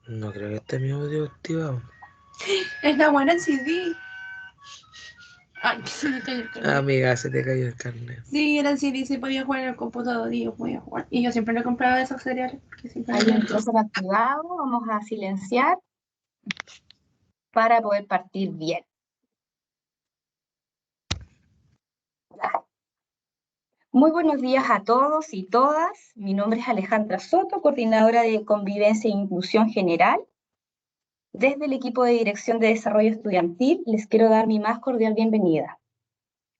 No creo que esté mi audio activado. Es la buena en CD. Ay, se me cayó el carnet. Amiga, se te cayó el carnet. Sí, era en CD, se podía jugar en el computador y yo podía jugar. Y yo siempre le compraba esos cereales porque siempre Hay me un micrófono activado, vamos a silenciar para poder partir bien. Ya. Muy buenos días a todos y todas. Mi nombre es Alejandra Soto, coordinadora de Convivencia e Inclusión General. Desde el equipo de Dirección de Desarrollo Estudiantil les quiero dar mi más cordial bienvenida.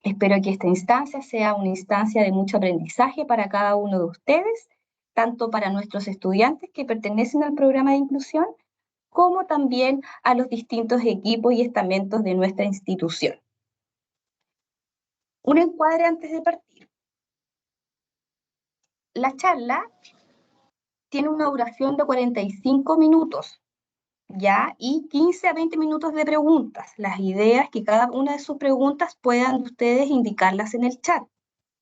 Espero que esta instancia sea una instancia de mucho aprendizaje para cada uno de ustedes, tanto para nuestros estudiantes que pertenecen al programa de inclusión, como también a los distintos equipos y estamentos de nuestra institución. Un encuadre antes de partir. La charla tiene una duración de 45 minutos, ¿ya? Y 15 a 20 minutos de preguntas. Las ideas que cada una de sus preguntas puedan ustedes indicarlas en el chat.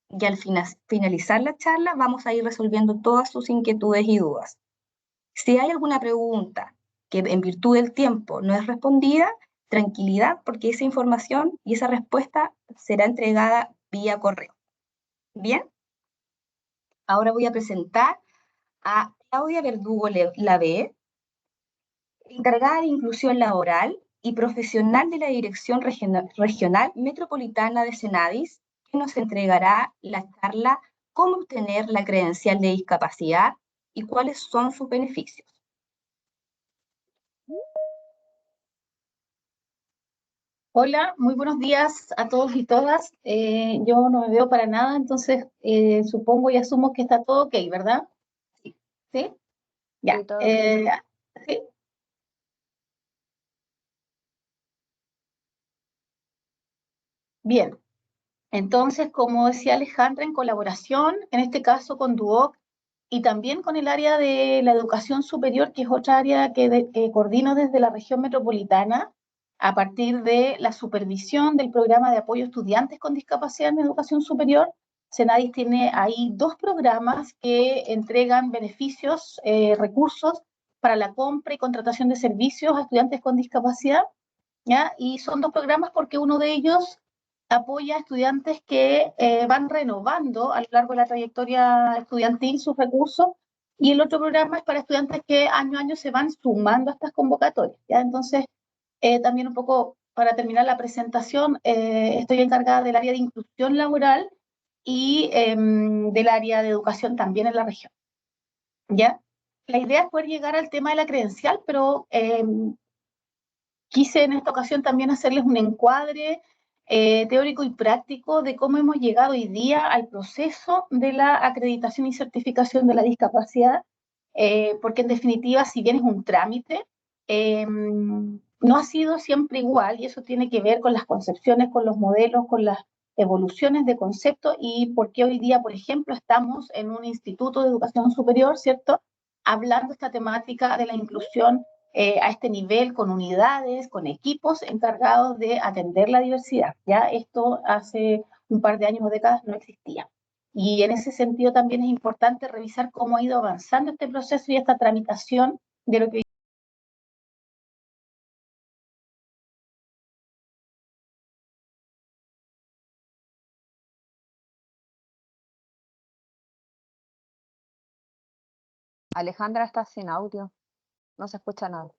Y al finalizar la charla vamos a ir resolviendo todas sus inquietudes y dudas. Si hay alguna pregunta que en virtud del tiempo no es respondida, tranquilidad, porque esa información y esa respuesta será entregada vía correo. Bien, ahora voy a presentar a Claudia Verdugo Lavé, encargada de inclusión laboral y profesional de la Dirección Regional Metropolitana de Senadis, que nos entregará la charla Cómo obtener la credencial de discapacidad y cuáles son sus beneficios. Hola, muy buenos días a todos y todas. Yo no me veo para nada, entonces supongo y asumo que está todo ok, ¿verdad? Sí. ¿Sí? Ya. Sí, todo bien. ¿Sí? Bien. Entonces, como decía Alejandra, en colaboración, en este caso con Duoc y también con el área de la educación superior, que es otra área que coordino desde la región metropolitana, a partir de la supervisión del programa de apoyo a estudiantes con discapacidad en educación superior. Senadis tiene ahí 2 programas que entregan beneficios, recursos para la compra y contratación de servicios a estudiantes con discapacidad, ¿ya? Y son 2 programas porque uno de ellos apoya a estudiantes que van renovando a lo largo de la trayectoria estudiantil sus recursos, y el otro programa es para estudiantes que año a año se van sumando a estas convocatorias, ¿ya? Entonces, también un poco para terminar la presentación, estoy encargada del área de inclusión laboral y del área de educación también en la región, ¿ya? La idea es poder llegar al tema de la credencial, pero quise en esta ocasión también hacerles un encuadre teórico y práctico de cómo hemos llegado hoy día al proceso de la acreditación y certificación de la discapacidad, porque en definitiva, si bien es un trámite, no ha sido siempre igual, y eso tiene que ver con las concepciones, con los modelos, con las evoluciones de concepto, y por qué hoy día, por ejemplo, estamos en un instituto de educación superior, ¿cierto?, hablando esta temática de la inclusión a este nivel, con unidades, con equipos encargados de atender la diversidad. Ya esto hace un par de años o décadas no existía. Y en ese sentido también es importante revisar cómo ha ido avanzando este proceso y esta tramitación de lo que... Alejandra está sin audio, no se escucha nada.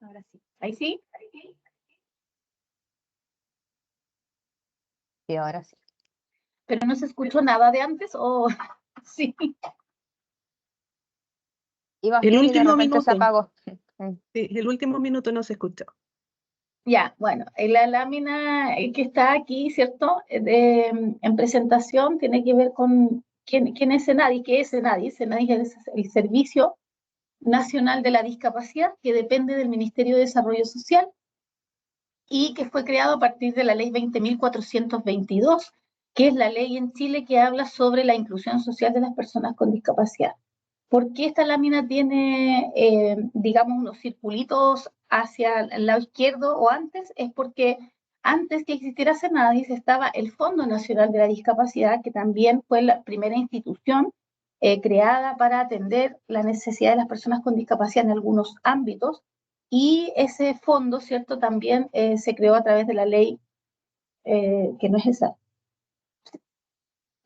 Ahora sí. ¿Ahí sí? Y ahora sí. ¿Pero no se escuchó nada de antes o...? Sí. Ibas El bien y de último repente se minuto, apagó. sí, el último minuto no se escuchó. Ya, bueno, la lámina que está aquí, ¿cierto? En presentación tiene que ver con quién es Senadis, qué es Senadis. Senadis es el Servicio Nacional de la Discapacidad, que depende del Ministerio de Desarrollo Social y que fue creado a partir de la Ley 20.422 que es la ley en Chile que habla sobre la inclusión social de las personas con discapacidad. ¿Por qué esta lámina tiene, digamos, unos circulitos hacia el lado izquierdo o antes? Es porque antes que existiera Senadis estaba el Fondo Nacional de la Discapacidad, que también fue la primera institución creada para atender la necesidad de las personas con discapacidad en algunos ámbitos, y ese fondo, ¿cierto?, también se creó a través de la ley, que no es esa,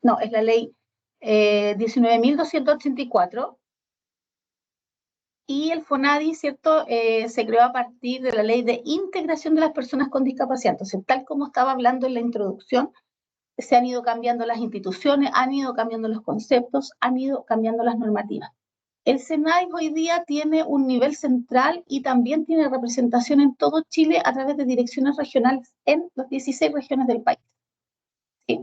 no, es la ley 19.284, y el FONADI, ¿cierto?, se creó a partir de la ley de integración de las personas con discapacidad. Entonces, tal como estaba hablando en la introducción, se han ido cambiando las instituciones, han ido cambiando los conceptos, han ido cambiando las normativas. El SENADIS hoy día tiene un nivel central y también tiene representación en todo Chile a través de direcciones regionales en las 16 regiones del país. Sí.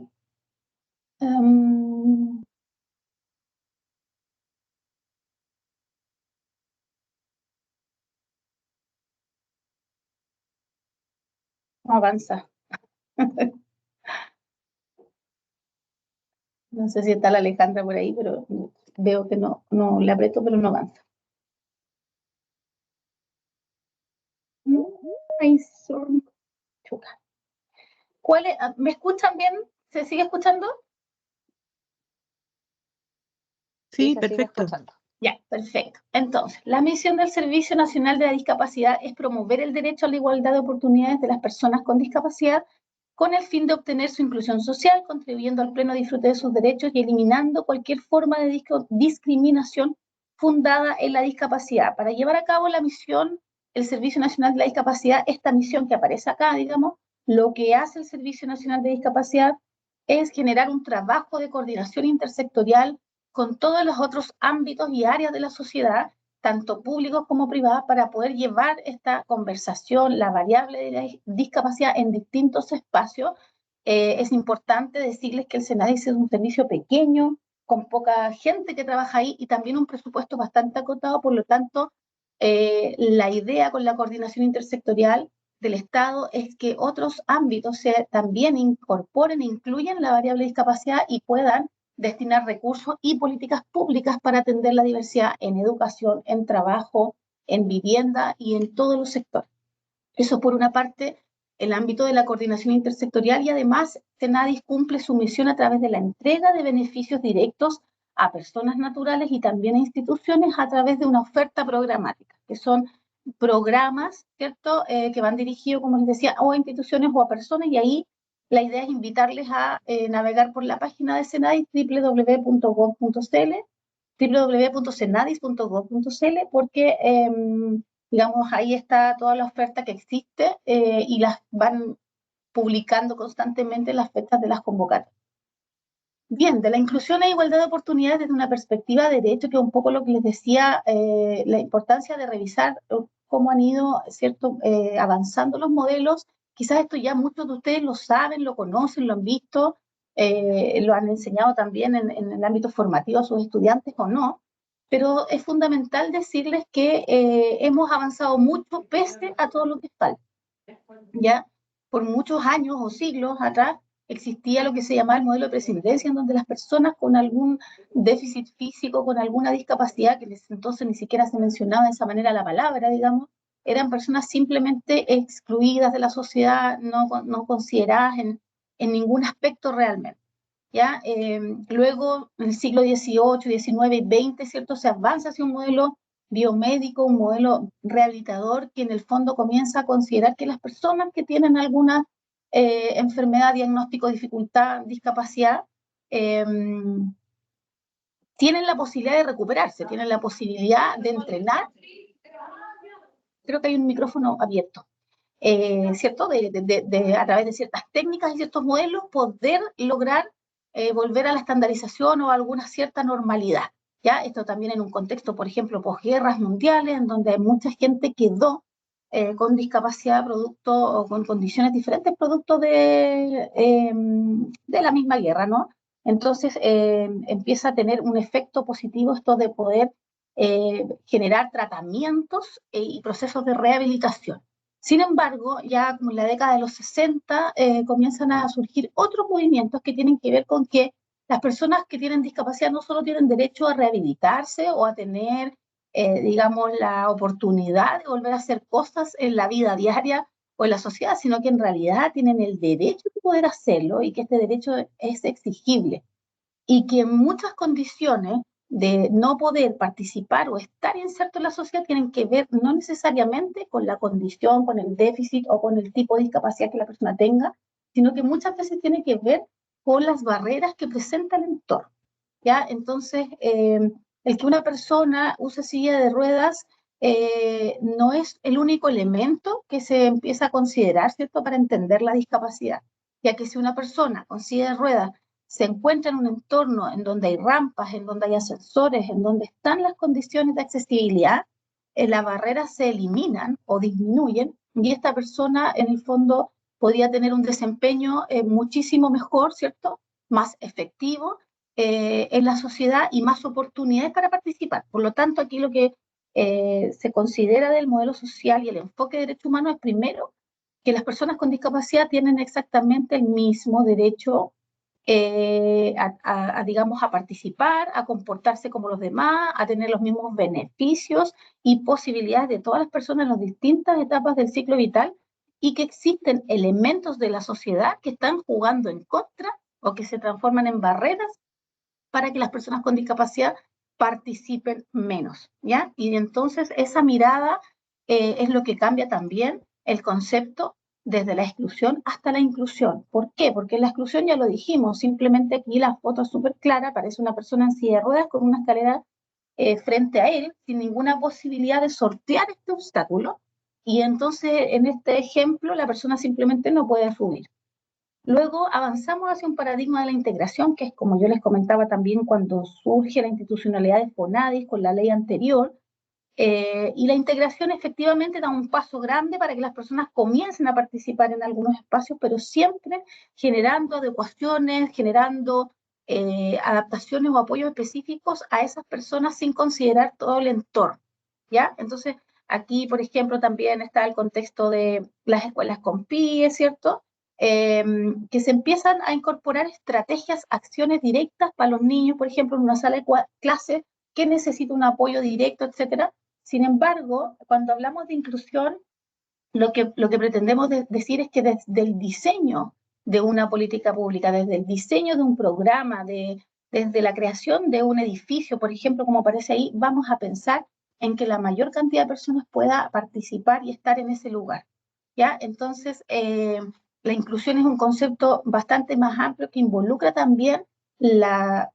No avanza. No sé si está la Alejandra por ahí, pero veo que no le aprieto, pero no avanza. ¿Me escuchan bien? ¿Se sigue escuchando? Sí, se sigue perfecto. escuchando. Ya, perfecto. Entonces, la misión del Servicio Nacional de la Discapacidad es promover el derecho a la igualdad de oportunidades de las personas con discapacidad con el fin de obtener su inclusión social, contribuyendo al pleno disfrute de sus derechos y eliminando cualquier forma de discriminación fundada en la discapacidad. Para llevar a cabo la misión, el Servicio Nacional de la Discapacidad, esta misión que aparece acá, digamos, lo que hace el Servicio Nacional de Discapacidad es generar un trabajo de coordinación intersectorial con todos los otros ámbitos y áreas de la sociedad, tanto públicos como privadas, para poder llevar esta conversación, la variable de la discapacidad en distintos espacios. Es importante decirles que el SENADIS es un servicio pequeño, con poca gente que trabaja ahí y también un presupuesto bastante acotado, por lo tanto, la idea con la coordinación intersectorial del Estado es que otros ámbitos también incorporen e incluyan la variable discapacidad y puedan destinar recursos y políticas públicas para atender la diversidad en educación, en trabajo, en vivienda y en todos los sectores. Eso por una parte, el ámbito de la coordinación intersectorial, y además SENADIS cumple su misión a través de la entrega de beneficios directos a personas naturales y también a instituciones a través de una oferta programática, que son programas, ¿cierto?, que van dirigidos, como les decía, o a instituciones o a personas, y ahí la idea es invitarles a navegar por la página de SENADIS, www.gov.cl, www.senadis.gov.cl, porque digamos, ahí está toda la oferta que existe y las van publicando constantemente las fechas de las convocatorias. Bien, de la inclusión e igualdad de oportunidades desde una perspectiva de derecho, que es un poco lo que les decía, la importancia de revisar cómo han ido, ¿cierto?, avanzando los modelos. Quizás esto ya muchos de ustedes lo saben, lo conocen, lo han visto, lo han enseñado también en el ámbito formativo a sus estudiantes o no, pero es fundamental decirles que hemos avanzado mucho pese a todo lo que falta. Ya por muchos años o siglos atrás existía lo que se llamaba el modelo de prescindencia, en donde las personas con algún déficit físico, con alguna discapacidad, que en ese entonces ni siquiera se mencionaba de esa manera la palabra, digamos, eran personas simplemente excluidas de la sociedad, no consideradas en ningún aspecto realmente. ¿Ya? Luego, en el siglo XVIII, XIX y XX, ¿cierto?, se avanza hacia un modelo biomédico, un modelo rehabilitador, que en el fondo comienza a considerar que las personas que tienen alguna enfermedad, diagnóstico, dificultad, discapacidad, tienen la posibilidad de recuperarse, tienen la posibilidad de entrenar. Creo que hay un micrófono abierto. ¿Cierto? A través de ciertas técnicas y ciertos modelos, poder lograr volver a la estandarización o a alguna cierta normalidad. ¿Ya? Esto también en un contexto, por ejemplo, posguerras mundiales, en donde mucha gente quedó con discapacidad producto o con condiciones diferentes producto de la misma guerra, ¿no? Entonces empieza a tener un efecto positivo esto de poder generar tratamientos y procesos de rehabilitación. Sin embargo, ya como en la década de los 60 comienzan a surgir otros movimientos que tienen que ver con que las personas que tienen discapacidad no solo tienen derecho a rehabilitarse o a tener, digamos, la oportunidad de volver a hacer cosas en la vida diaria o en la sociedad, sino que en realidad tienen el derecho de poder hacerlo y que este derecho es exigible. Y que en muchas condiciones de no poder participar o estar inserto en la sociedad tienen que ver no necesariamente con la condición, con el déficit o con el tipo de discapacidad que la persona tenga, sino que muchas veces tiene que ver con las barreras que presenta el entorno. ¿Ya? Entonces, el que una persona use silla de ruedas no es el único elemento que se empieza a considerar, ¿cierto?, para entender la discapacidad, ya que si una persona con silla de ruedas se encuentra en un entorno en donde hay rampas, en donde hay ascensores, en donde están las condiciones de accesibilidad, las barreras se eliminan o disminuyen y esta persona en el fondo podría tener un desempeño muchísimo mejor, ¿cierto?, más efectivo en la sociedad y más oportunidades para participar. Por lo tanto, aquí lo que se considera del modelo social y el enfoque de derechos humanos es primero que las personas con discapacidad tienen exactamente el mismo derecho digamos, a participar, a comportarse como los demás, a tener los mismos beneficios y posibilidades de todas las personas en las distintas etapas del ciclo vital y que existen elementos de la sociedad que están jugando en contra o que se transforman en barreras para que las personas con discapacidad participen menos, ¿ya? Y entonces esa mirada es lo que cambia también el concepto desde la exclusión hasta la inclusión. ¿Por qué? Porque la exclusión ya lo dijimos, simplemente aquí la foto es súper clara, aparece una persona en silla de ruedas con una escalera frente a él, sin ninguna posibilidad de sortear este obstáculo, y entonces en este ejemplo la persona simplemente no puede subir. Luego avanzamos hacia un paradigma de la integración, que es como yo les comentaba también cuando surge la institucionalidad de FONADIS con la ley anterior, y la integración efectivamente da un paso grande para que las personas comiencen a participar en algunos espacios, pero siempre generando adecuaciones, generando adaptaciones o apoyos específicos a esas personas sin considerar todo el entorno, ¿ya? Entonces, aquí, por ejemplo, también está el contexto de las escuelas con PIE, ¿cierto? Que se empiezan a incorporar estrategias, acciones directas para los niños, por ejemplo, en una sala de clase que necesita un apoyo directo, etcétera. Sin embargo, cuando hablamos de inclusión, lo que pretendemos decir es que desde el diseño de una política pública, desde el diseño de un programa, desde la creación de un edificio, por ejemplo, como aparece ahí, vamos a pensar en que la mayor cantidad de personas pueda participar y estar en ese lugar, ¿ya? Entonces, la inclusión es un concepto bastante más amplio que involucra también la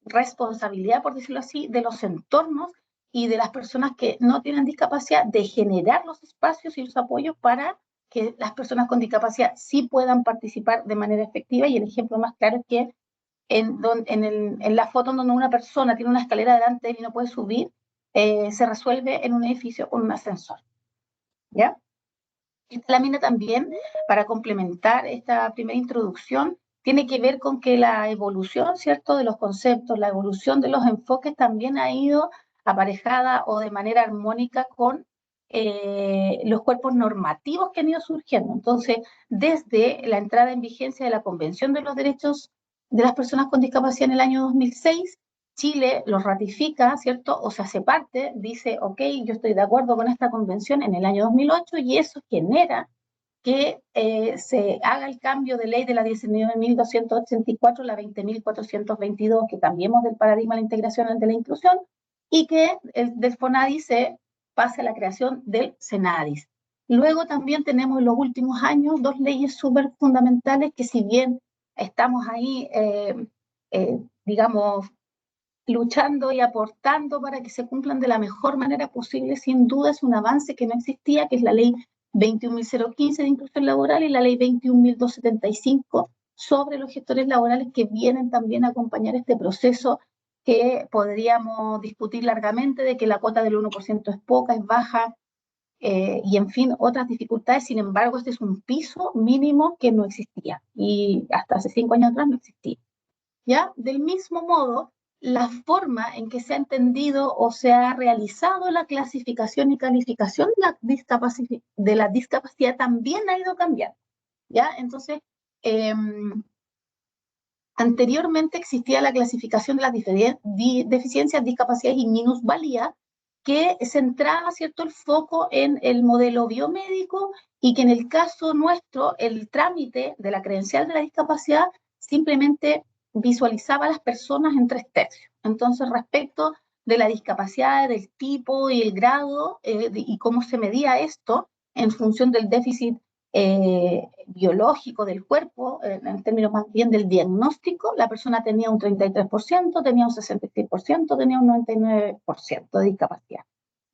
responsabilidad, por decirlo así, de los entornos y de las personas que no tienen discapacidad de generar los espacios y los apoyos para que las personas con discapacidad sí puedan participar de manera efectiva. Y el ejemplo más claro es que en la foto donde una persona tiene una escalera delante y no puede subir, se resuelve en un edificio con un ascensor, ¿ya? Esta lámina también, para complementar esta primera introducción, tiene que ver con que la evolución, ¿cierto?, de los conceptos, la evolución de los enfoques también ha ido aparejada o de manera armónica con los cuerpos normativos que han ido surgiendo. Entonces, desde la entrada en vigencia de la Convención de los Derechos de las Personas con Discapacidad en el año 2006, Chile lo ratifica, ¿cierto? O se hace parte, dice, ok, yo estoy de acuerdo con esta convención en el año 2008 y eso genera que se haga el cambio de ley de la 19.284 a la 20.422, que cambiemos del paradigma de la integración al de la inclusión y que del FONADIS se pase a la creación del SENADIS. Luego también tenemos en los últimos años dos leyes súper fundamentales que si bien estamos ahí, digamos, luchando y aportando para que se cumplan de la mejor manera posible, sin duda es un avance que no existía, que es la ley 21.015 de inclusión laboral y la ley 21.275 sobre los gestores laborales, que vienen también a acompañar este proceso que podríamos discutir largamente de que la cuota del 1% es poca, es baja, y en fin, otras dificultades. Sin embargo, este es un piso mínimo que no existía y hasta hace 5 años atrás no existía. ¿Ya? Del mismo modo, la forma en que se ha entendido o se ha realizado la clasificación y calificación de la discapacidad también ha ido cambiando, ¿ya? Entonces, anteriormente existía la clasificación de las deficiencias, discapacidades y minusvalía, que centraba, ¿cierto?, el foco en el modelo biomédico y que en el caso nuestro, el trámite de la credencial de la discapacidad simplemente visualizaba a las personas en 3/3. Entonces, respecto de la discapacidad, del tipo y el grado y cómo se medía esto en función del déficit biológico del cuerpo, en términos más bien del diagnóstico, la persona tenía un 33%, tenía un 66%, tenía un 99% de discapacidad,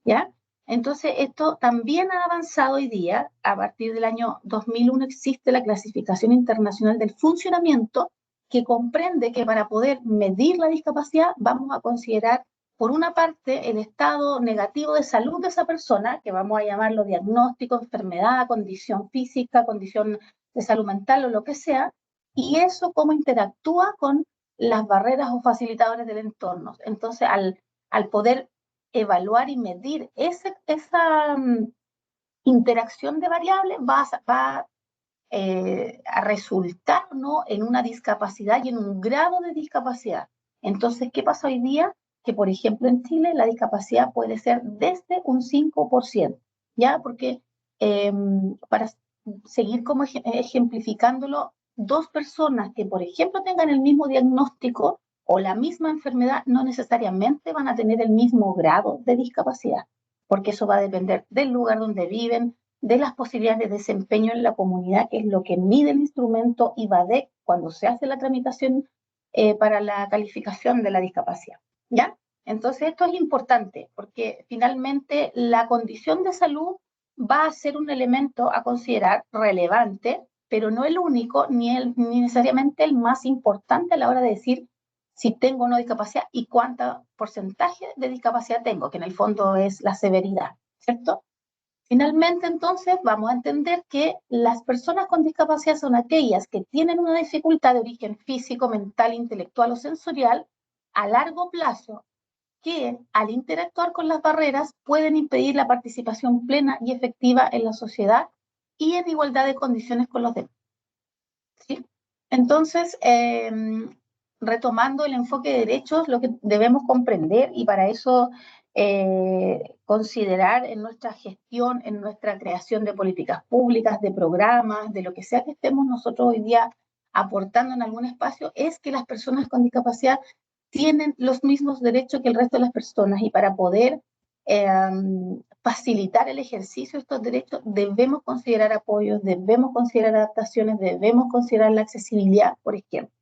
¿ya? Entonces, esto también ha avanzado hoy día. A partir del año 2001 existe la Clasificación Internacional del Funcionamiento, que comprende que para poder medir la discapacidad vamos a considerar, por una parte, el estado negativo de salud de esa persona, que vamos a llamarlo diagnóstico, enfermedad, condición física, condición de salud mental o lo que sea, y eso cómo interactúa con las barreras o facilitadores del entorno. Entonces, al poder evaluar y medir esa interacción de variables, va a resultar, ¿no?, en una discapacidad y en un grado de discapacidad. Entonces, ¿qué pasa hoy día? Que, por ejemplo, en Chile la discapacidad puede ser desde un 5%, ¿ya? Porque para seguir como ejemplificándolo, dos personas que, por ejemplo, tengan el mismo diagnóstico o la misma enfermedad no necesariamente van a tener el mismo grado de discapacidad, porque eso va a depender del lugar donde viven, de las posibilidades de desempeño en la comunidad, que es lo que mide el instrumento IVADEC cuando se hace la tramitación para la calificación de la discapacidad, ¿ya? Entonces esto es importante porque finalmente la condición de salud va a ser un elemento a considerar relevante, pero no el único ni necesariamente el más importante a la hora de decir si tengo o no discapacidad y cuánto porcentaje de discapacidad tengo, que en el fondo es la severidad, ¿cierto? Finalmente, entonces, vamos a entender que las personas con discapacidad son aquellas que tienen una dificultad de origen físico, mental, intelectual o sensorial a largo plazo que, al interactuar con las barreras, pueden impedir la participación plena y efectiva en la sociedad y en igualdad de condiciones con los demás, ¿sí? Entonces, retomando el enfoque de derechos, lo que debemos comprender, y para eso considerar en nuestra gestión, en nuestra creación de políticas públicas, de programas, de lo que sea que estemos nosotros hoy día aportando en algún espacio, es que las personas con discapacidad tienen los mismos derechos que el resto de las personas, y para poder facilitar el ejercicio de estos derechos debemos considerar apoyos, debemos considerar adaptaciones, debemos considerar la accesibilidad, por ejemplo.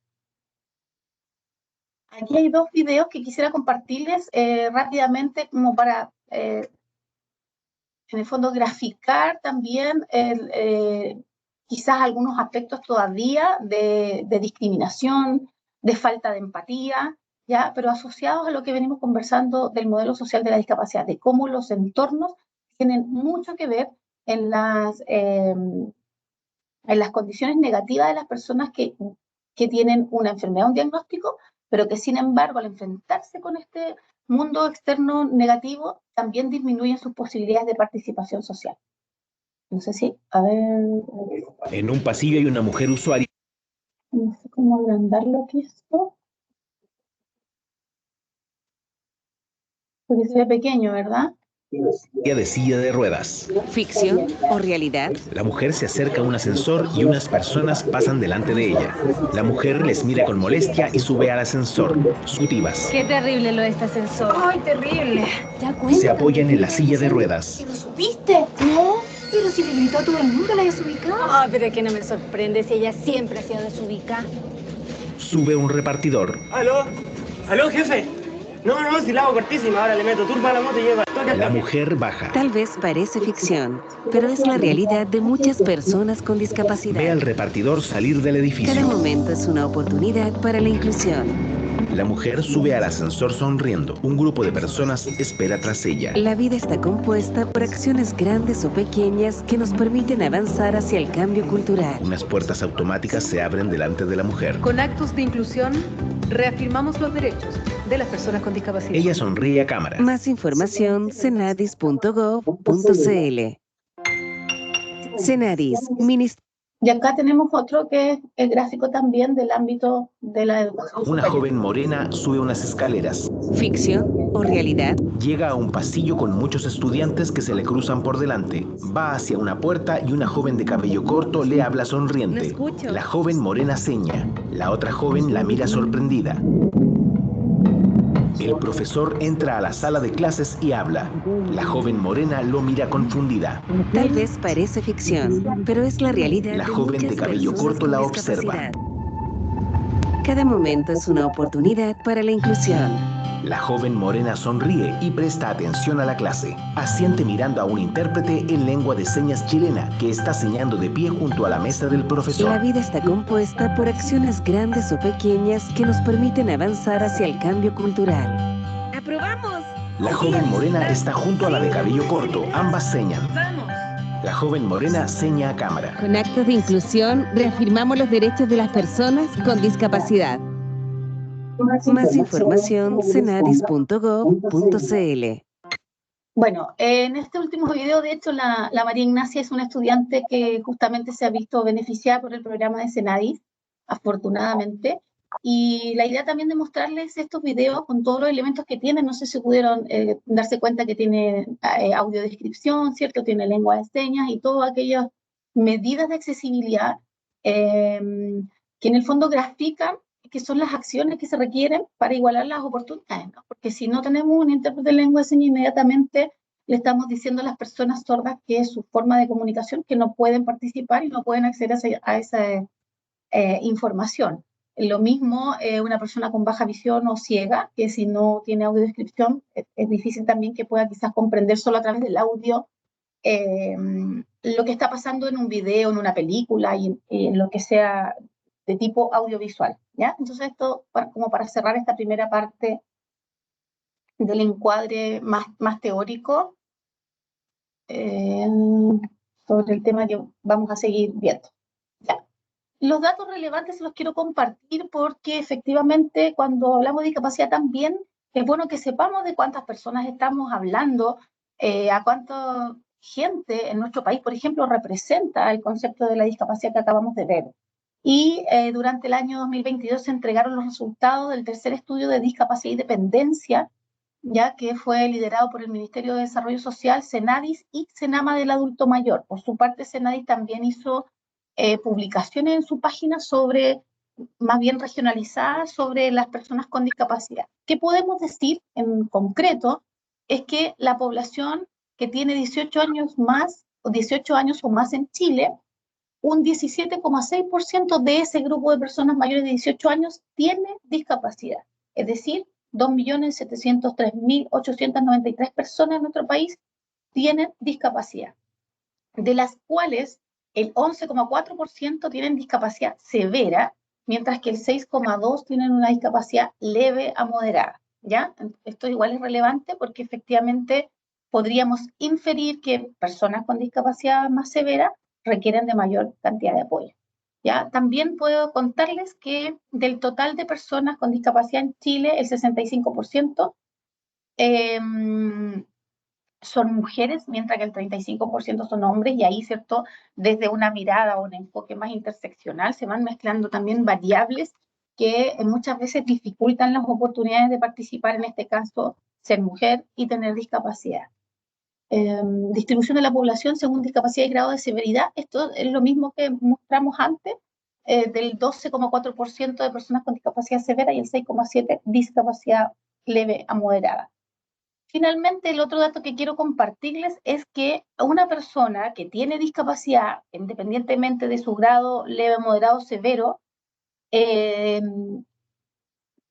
Aquí hay dos videos que quisiera compartirles rápidamente como para, en el fondo, graficar también quizás algunos aspectos todavía de discriminación, de falta de empatía, ¿ya? Pero asociados a lo que venimos conversando del modelo social de la discapacidad, de cómo los entornos tienen mucho que ver en las condiciones negativas de las personas que tienen una enfermedad, un diagnóstico, pero que sin embargo al enfrentarse con este mundo externo negativo también disminuyen sus posibilidades de participación social. No sé si, a ver... En un pasillo hay una mujer usuaria. No sé cómo agrandarlo aquí esto. Porque se ve pequeño, ¿verdad? De silla de ruedas. ¿Ficción o realidad? La mujer se acerca a un ascensor y unas personas pasan delante de ella. La mujer les mira con molestia y sube al ascensor. Sutivas. Qué terrible lo de este ascensor. ¡Ay, terrible! Se apoyan en la silla de ruedas. ¿Lo supiste? No, pero si le gritó a todo el mundo, la desubicó. Ah, pero es que no me sorprende si ella siempre ha sido desubicada. Sube un repartidor. ¿Aló? ¿Aló, jefe? No, si la hago cortísima, ahora le meto turbo a la moto y llego al toque. La mujer baja. Tal vez parece ficción, pero es la realidad de muchas personas con discapacidad. Ve al repartidor salir del Cada edificio. momento es una oportunidad para la inclusión. La mujer sube al ascensor sonriendo. Un grupo de personas espera tras ella. La vida está compuesta por acciones grandes o pequeñas que nos permiten avanzar hacia el cambio cultural. Unas puertas automáticas se abren delante de la mujer. Con actos de inclusión, reafirmamos los derechos de las personas con discapacidad. Ella sonríe a cámara. Más información, cenadis.gov.cl. Cenadis, Ministerio. Y acá tenemos otro que es el gráfico también del ámbito de la educación Una superior. joven morena sube unas escaleras. ¿Ficción o realidad? Llega a un pasillo con muchos estudiantes que se le cruzan por delante. Va hacia una puerta y una joven de cabello corto le habla sonriente. No escucho. La joven morena seña. La otra joven la mira sorprendida. El profesor entra a la sala de clases y habla. La joven morena lo mira confundida. Tal vez parece ficción, pero es la realidad. La de joven de muchas cabello personas corto con la observa. discapacidad. Cada momento es una oportunidad para la inclusión. La joven morena sonríe y presta atención a la clase. Asiente mirando a un intérprete en lengua de señas chilena que está señando de pie junto a la mesa del La profesor. vida está compuesta por acciones grandes o pequeñas que nos permiten avanzar hacia el cambio cultural. ¡Aprobamos! La joven morena está junto a la de cabello corto. Ambas señan. Vamos. La joven morena seña a cámara. Con actos de inclusión reafirmamos los derechos de las personas con discapacidad. Más información, cenadis.gov.cl. Bueno, en este último video, de hecho, la María Ignacia es una estudiante que justamente se ha visto beneficiada por el programa de Cenadis, afortunadamente. Y la idea también de mostrarles estos videos con todos los elementos que tienen, no sé si pudieron darse cuenta que tiene audiodescripción, ¿cierto? Tiene lengua de señas y todas aquellas medidas de accesibilidad que en el fondo grafican que son las acciones que se requieren para igualar las oportunidades, ¿no? Porque si no tenemos un intérprete de lengua de señas, inmediatamente le estamos diciendo a las personas sordas que es su forma de comunicación, que no pueden participar y no pueden acceder a esa información. Lo mismo una persona con baja visión o ciega, que si no tiene audiodescripción, es difícil también que pueda quizás comprender solo a través del audio lo que está pasando en un video, en una película y en lo que sea de tipo audiovisual, ¿ya? Entonces esto, como para cerrar esta primera parte del encuadre más teórico sobre el tema que vamos a seguir viendo. Ya. Los datos relevantes se los quiero compartir porque efectivamente cuando hablamos de discapacidad también es bueno que sepamos de cuántas personas estamos hablando, a cuánta gente en nuestro país, por ejemplo, representa el concepto de la discapacidad que acabamos de ver. Y durante el año 2022 se entregaron los resultados del tercer estudio de discapacidad y dependencia, ya que fue liderado por el Ministerio de Desarrollo Social, Cenadis y Senama del Adulto Mayor. Por su parte, Cenadis también hizo publicaciones en su página sobre, más bien regionalizadas, sobre las personas con discapacidad. ¿Qué podemos decir en concreto? Es que la población que tiene 18 años o más en Chile, un 17,6% de ese grupo de personas mayores de 18 años tiene discapacidad. Es decir, 2.703.893 personas en nuestro país tienen discapacidad, de las cuales el 11,4% tienen discapacidad severa, mientras que el 6,2% tienen una discapacidad leve a moderada, ¿ya? Esto igual es relevante porque efectivamente podríamos inferir que personas con discapacidad más severa requieren de mayor cantidad de apoyo, ¿ya? También puedo contarles que del total de personas con discapacidad en Chile, el 65% son mujeres, mientras que el 35% son hombres, y ahí, ¿cierto?, desde una mirada o un enfoque más interseccional se van mezclando también variables que muchas veces dificultan las oportunidades de participar, en este caso, ser mujer y tener discapacidad. Distribución de la población según discapacidad y grado de severidad, esto es lo mismo que mostramos antes, del 12,4% de personas con discapacidad severa y el 6,7% discapacidad leve a moderada. Finalmente, el otro dato que quiero compartirles es que una persona que tiene discapacidad, independientemente de su grado leve, moderado o severo,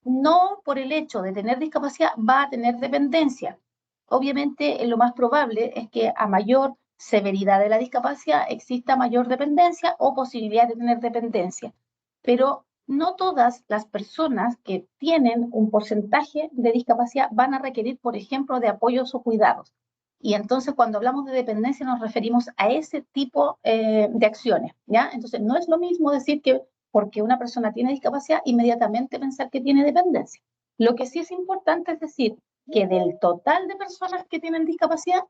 no por el hecho de tener discapacidad va a tener dependencia. Obviamente, lo más probable es que a mayor severidad de la discapacidad exista mayor dependencia o posibilidad de tener dependencia. Pero no todas las personas que tienen un porcentaje de discapacidad van a requerir, por ejemplo, de apoyos o cuidados. Y entonces, cuando hablamos de dependencia, nos referimos a ese tipo de acciones, ¿ya? Entonces, no es lo mismo decir que porque una persona tiene discapacidad, inmediatamente pensar que tiene dependencia. Lo que sí es importante es decir que del total de personas que tienen discapacidad,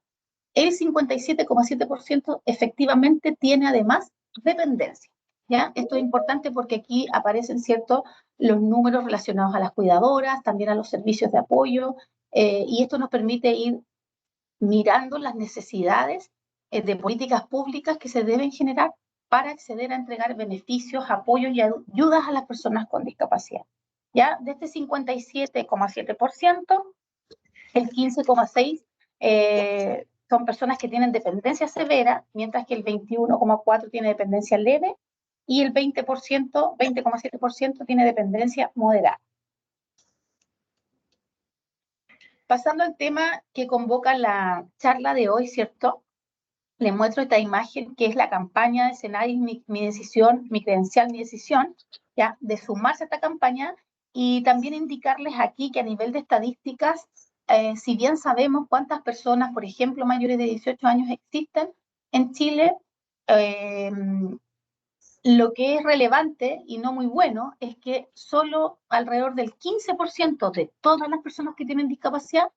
el 57,7% efectivamente tiene además dependencia. ¿Ya? Esto es importante porque aquí aparecen, ¿cierto?, los números relacionados a las cuidadoras, también a los servicios de apoyo, y esto nos permite ir mirando las necesidades de políticas públicas que se deben generar para acceder a entregar beneficios, apoyos y ayudas a las personas con discapacidad. ¿Ya? De este 57,7%, el 15,6% son personas que tienen dependencia severa, mientras que el 21,4% tiene dependencia leve y el 20,7% tiene dependencia moderada. Pasando al tema que convoca la charla de hoy, ¿cierto? Les muestro esta imagen que es la campaña de Senadis mi decisión, mi credencial, mi decisión, ¿ya? De sumarse a esta campaña y también indicarles aquí que a nivel de estadísticas, si bien sabemos cuántas personas, por ejemplo, mayores de 18 años existen en Chile, lo que es relevante y no muy bueno es que solo alrededor del 15% de todas las personas que tienen discapacidad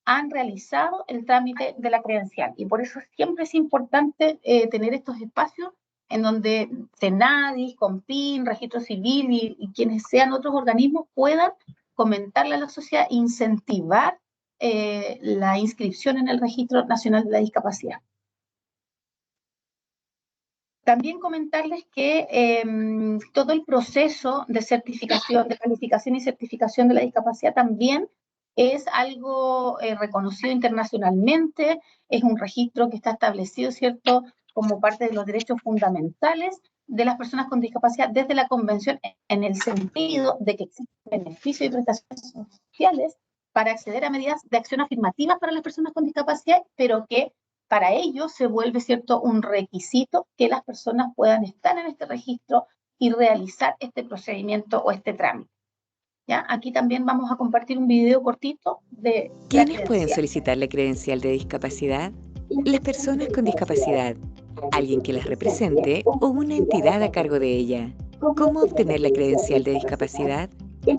han realizado el trámite de la credencial. Y por eso siempre es importante tener estos espacios en donde Senadis, CONPIN, Registro Civil y quienes sean otros organismos puedan comentarle a la sociedad, incentivar la inscripción en el Registro Nacional de la Discapacidad. También comentarles que todo el proceso de certificación, de calificación y certificación de la discapacidad también es algo reconocido internacionalmente, es un registro que está establecido, ¿cierto?, como parte de los derechos fundamentales de las personas con discapacidad desde la Convención, en el sentido de que existen beneficios y prestaciones sociales para acceder a medidas de acción afirmativa para las personas con discapacidad, pero que para ello se vuelve, ¿cierto?, un requisito que las personas puedan estar en este registro y realizar este procedimiento o este trámite. ¿Ya? Aquí también vamos a compartir un video cortito de ¿Quiénes pueden solicitar la credencial de discapacidad? Las personas con discapacidad, alguien que las represente o una entidad a cargo de ella. ¿Cómo obtener la credencial de discapacidad?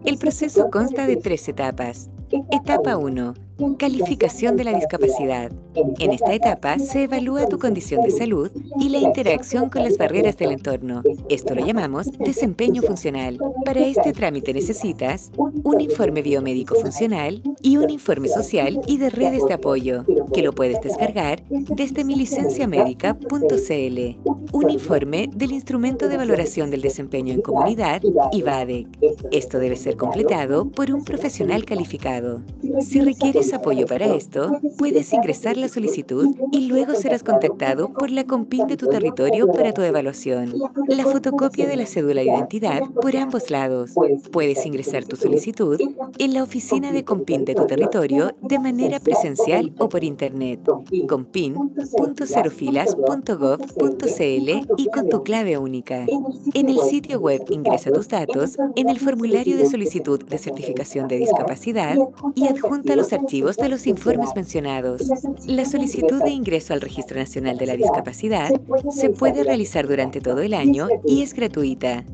El proceso consta de 3 etapas. Etapa 1. Calificación de la discapacidad. En esta etapa se evalúa tu condición de salud y la interacción con las barreras del entorno. Esto lo llamamos desempeño funcional. Para este trámite necesitas un informe biomédico funcional y un informe social y de redes de apoyo, que lo puedes descargar desde milicenciamedica.cl. Un informe del Instrumento de Valoración del Desempeño en Comunidad, IVADEC. Esto debe ser completado por un profesional calificado. Si requieres apoyo para esto, puedes ingresar la solicitud y luego serás contactado por la CONPIN de tu territorio para tu evaluación. La fotocopia de la cédula de identidad por ambos lados. Puedes ingresar tu solicitud en la oficina de CONPIN de tu territorio de manera presencial o por internet. conpin.cerofilas.gov.cl y con tu clave única. En el sitio web ingresa tus datos en el formulario de solicitud de certificación de discapacidad y adjunta los archivos de los informes mencionados. La solicitud de ingreso al Registro Nacional de la Discapacidad se puede realizar durante todo el año y es gratuita.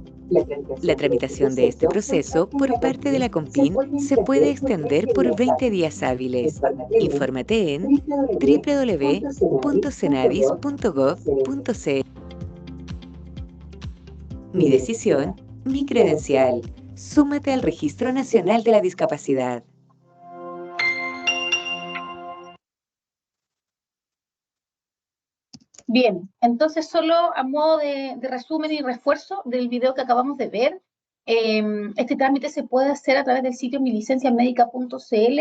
La tramitación de este proceso por parte de la CONPIN se puede extender por 20 días hábiles. Infórmate en www.senadis.gov.cl. Mi decisión, mi credencial. Súmate al Registro Nacional de la Discapacidad. Bien, entonces solo a modo de resumen y refuerzo del video que acabamos de ver, este trámite se puede hacer a través del sitio milicenciamedica.cl.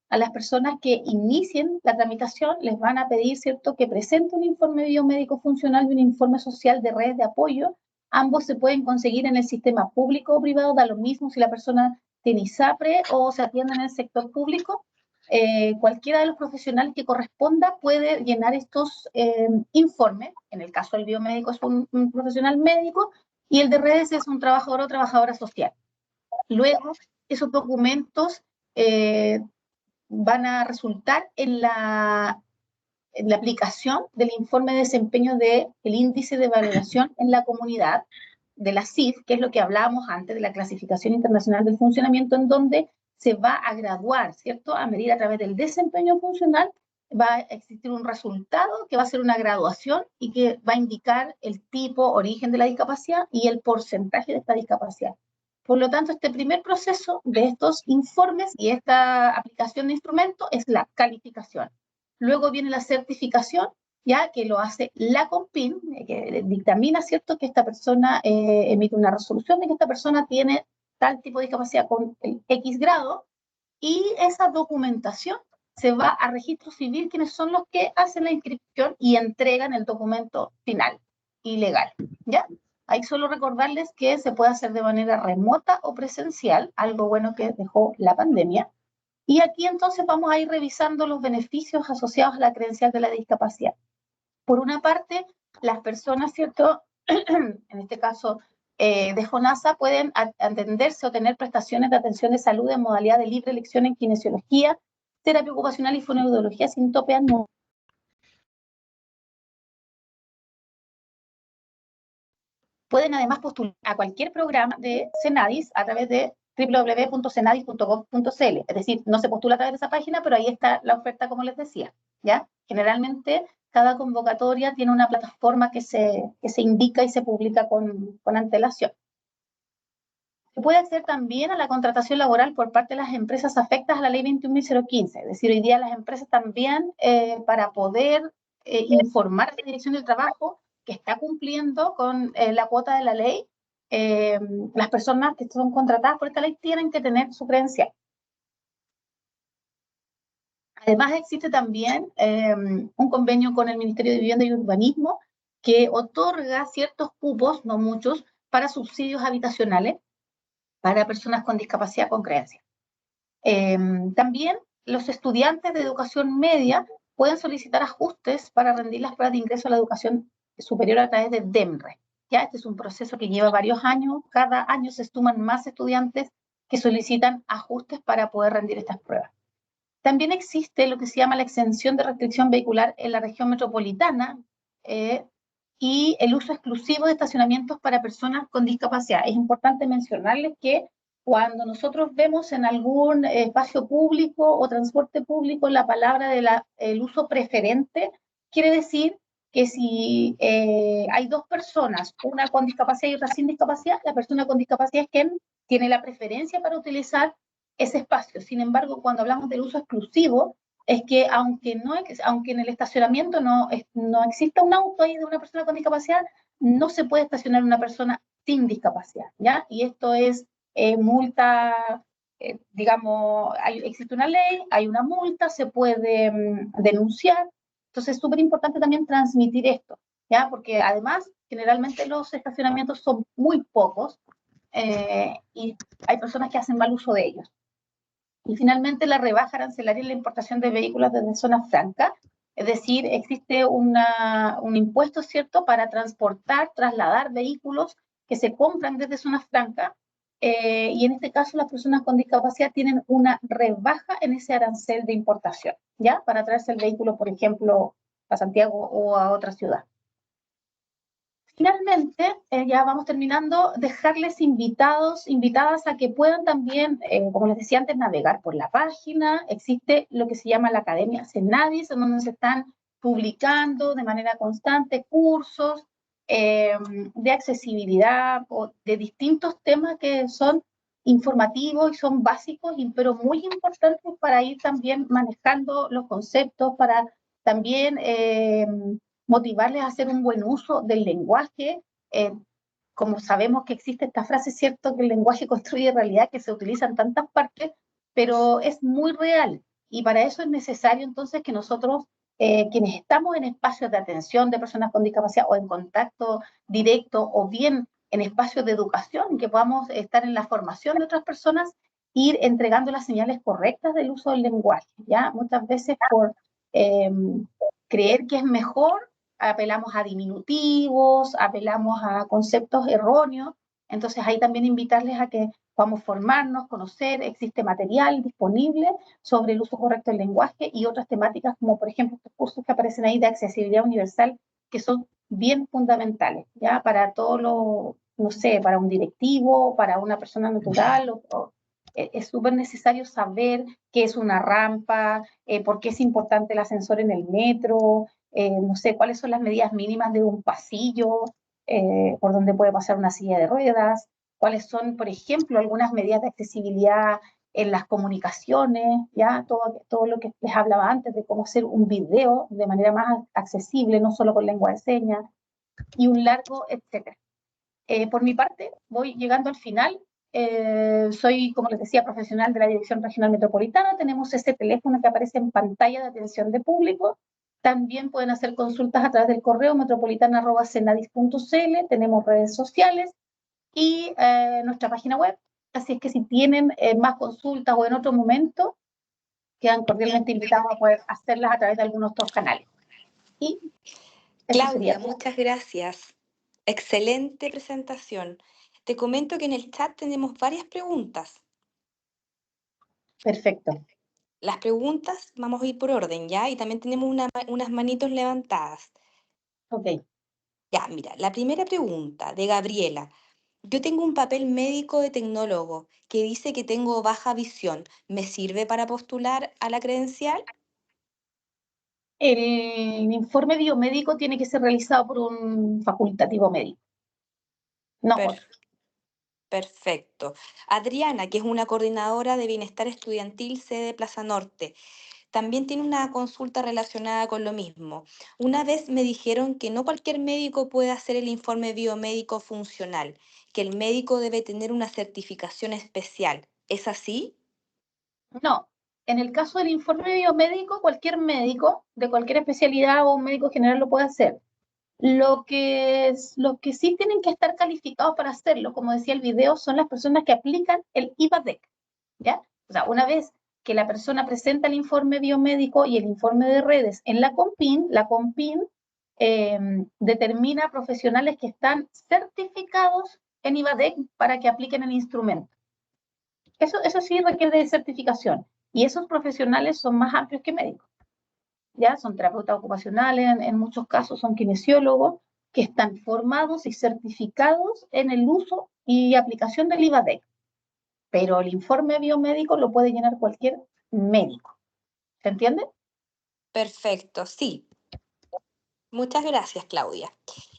A las personas que inicien la tramitación les van a pedir, ¿cierto?, que presenten un informe biomédico funcional y un informe social de redes de apoyo. Ambos se pueden conseguir en el sistema público o privado, da lo mismo si la persona tiene ISAPRE o se atiende en el sector público. Cualquiera de los profesionales que corresponda puede llenar estos informes. En el caso del biomédico es un profesional médico y el de redes es un trabajador o trabajadora social. Luego, esos documentos van a resultar en la aplicación del informe de desempeño del índice de valoración en la comunidad de la CIF, que es lo que hablábamos antes de la clasificación internacional del funcionamiento, en donde se va a graduar, ¿cierto? A medir a través del desempeño funcional, va a existir un resultado que va a ser una graduación y que va a indicar el tipo, origen de la discapacidad y el porcentaje de esta discapacidad. Por lo tanto, este primer proceso de estos informes y esta aplicación de instrumento es la calificación. Luego viene la certificación, ya que lo hace la COMPIN, que dictamina, ¿cierto?, que esta persona emite una resolución de que esta persona tiene tal tipo de discapacidad con el X grado, y esa documentación se va a registro civil, quienes son los que hacen la inscripción y entregan el documento final y legal, ¿ya? Ahí solo recordarles que se puede hacer de manera remota o presencial, algo bueno que dejó la pandemia. Y aquí entonces vamos a ir revisando los beneficios asociados a la credencial de la discapacidad. Por una parte, las personas, ¿cierto?, en este caso de FONASA, pueden atenderse o tener prestaciones de atención de salud en modalidad de libre elección en kinesiología, terapia ocupacional y fonoaudiología sin tope anual. Pueden además postular a cualquier programa de Senadis a través de www.senadis.gov.cl, es decir, no se postula a través de esa página, pero ahí está la oferta, como les decía, ¿ya? Generalmente, cada convocatoria tiene una plataforma que se indica y se publica con antelación. Se puede acceder también a la contratación laboral por parte de las empresas afectas a la ley 21.015, es decir, hoy día las empresas también, para poder informar a la Dirección del Trabajo que está cumpliendo con la cuota de la ley, las personas que son contratadas por esta ley tienen que tener su credencial. Además existe también un convenio con el Ministerio de Vivienda y Urbanismo que otorga ciertos cupos, no muchos, para subsidios habitacionales para personas con discapacidad con creencia. También los estudiantes de educación media pueden solicitar ajustes para rendir las pruebas de ingreso a la educación superior a través de DEMRE. ¿Ya? Este es un proceso que lleva varios años, cada año se suman más estudiantes que solicitan ajustes para poder rendir estas pruebas. También existe lo que se llama la exención de restricción vehicular en la región metropolitana y el uso exclusivo de estacionamientos para personas con discapacidad. Es importante mencionarles que cuando nosotros vemos en algún espacio público o transporte público la palabra del uso preferente, quiere decir que si hay dos personas, una con discapacidad y otra sin discapacidad, la persona con discapacidad es quien tiene la preferencia para utilizar ese espacio. Sin embargo, cuando hablamos del uso exclusivo, es que aunque en el estacionamiento no exista un auto ahí de una persona con discapacidad, no se puede estacionar una persona sin discapacidad, ¿ya? Y esto es multa, digamos, existe una ley, hay una multa, se puede denunciar. Entonces es súper importante también transmitir esto, ¿ya? Porque además, generalmente los estacionamientos son muy pocos y hay personas que hacen mal uso de ellos. Y finalmente la rebaja arancelaria en la importación de vehículos desde zona franca, es decir, existe un impuesto, ¿cierto?, para trasladar vehículos que se compran desde zona franca, y en este caso las personas con discapacidad tienen una rebaja en ese arancel de importación, ¿ya?, para traerse el vehículo, por ejemplo, a Santiago o a otra ciudad. Finalmente, ya vamos terminando, dejarles invitadas a que puedan también, como les decía antes, navegar por la página. Existe lo que se llama la Academia Senadis, en donde se están publicando de manera constante cursos de accesibilidad o de distintos temas que son informativos y son básicos, pero muy importantes para ir también manejando los conceptos, para también motivarles a hacer un buen uso del lenguaje. Como sabemos que existe esta frase, cierto, que el lenguaje construye realidad, que se utiliza en tantas partes, pero es muy real. Y para eso es necesario entonces que nosotros, quienes estamos en espacios de atención de personas con discapacidad o en contacto directo o bien en espacios de educación, que podamos estar en la formación de otras personas, ir entregando las señales correctas del uso del lenguaje, ¿ya? Muchas veces por creer que es mejor, apelamos a diminutivos, apelamos a conceptos erróneos. Entonces ahí también invitarles a que podamos formarnos, conocer, existe material disponible sobre el uso correcto del lenguaje y otras temáticas como por ejemplo estos cursos que aparecen ahí de accesibilidad universal, que son bien fundamentales, ¿ya? Para todo lo, no sé, para un directivo, para una persona natural es súper necesario saber qué es una rampa, por qué es importante el ascensor en el metro, no sé, cuáles son las medidas mínimas de un pasillo por donde puede pasar una silla de ruedas, cuáles son, por ejemplo, algunas medidas de accesibilidad en las comunicaciones, ya todo lo que les hablaba antes de cómo hacer un video de manera más accesible, no solo con lengua de señas, y un largo, etcétera. Por mi parte, voy llegando al final. Soy, como les decía, profesional de la Dirección Regional Metropolitana. Tenemos ese teléfono que aparece en pantalla de atención de público. También pueden hacer consultas a través del correo metropolitana@cenadis.cl. Tenemos redes sociales y nuestra página web. Así es que si tienen más consultas o en otro momento, quedan cordialmente invitados a poder hacerlas a través de algunos otros canales. Y eso Claudia, sería todo. muchas gracias. Excelente presentación. Te comento que en el chat tenemos varias preguntas. Perfecto. Las preguntas vamos a ir por orden, ¿ya? Y también tenemos unas manitos levantadas. Ok. Ya, mira, la primera pregunta de Gabriela. Yo tengo un papel médico de tecnólogo que dice que tengo baja visión. ¿Me sirve para postular a la credencial? El informe biomédico tiene que ser realizado por un facultativo médico. No, Per- Perfecto. Adriana, que es una coordinadora de bienestar estudiantil sede Plaza Norte, también tiene una consulta relacionada con lo mismo. Una vez me dijeron que no cualquier médico puede hacer el informe biomédico funcional, que el médico debe tener una certificación especial. ¿Es así? no. En el caso del informe biomédico, cualquier médico de cualquier especialidad o un médico general lo puede hacer. Lo que sí tienen que estar calificados para hacerlo, como decía el video, son las personas que aplican el IVADEC, ¿ya? O sea, una vez que la persona presenta el informe biomédico y el informe de redes en la COMPIN determina profesionales que están certificados en IVADEC para que apliquen el instrumento. Eso sí requiere de certificación. Y esos profesionales son más amplios que médicos. ¿Ya? Son terapeutas ocupacionales, en muchos casos son kinesiólogos que están formados y certificados en el uso y aplicación del IVADEC. Pero el informe biomédico lo puede llenar cualquier médico. ¿Se entiende? Perfecto, sí. Muchas gracias, Claudia.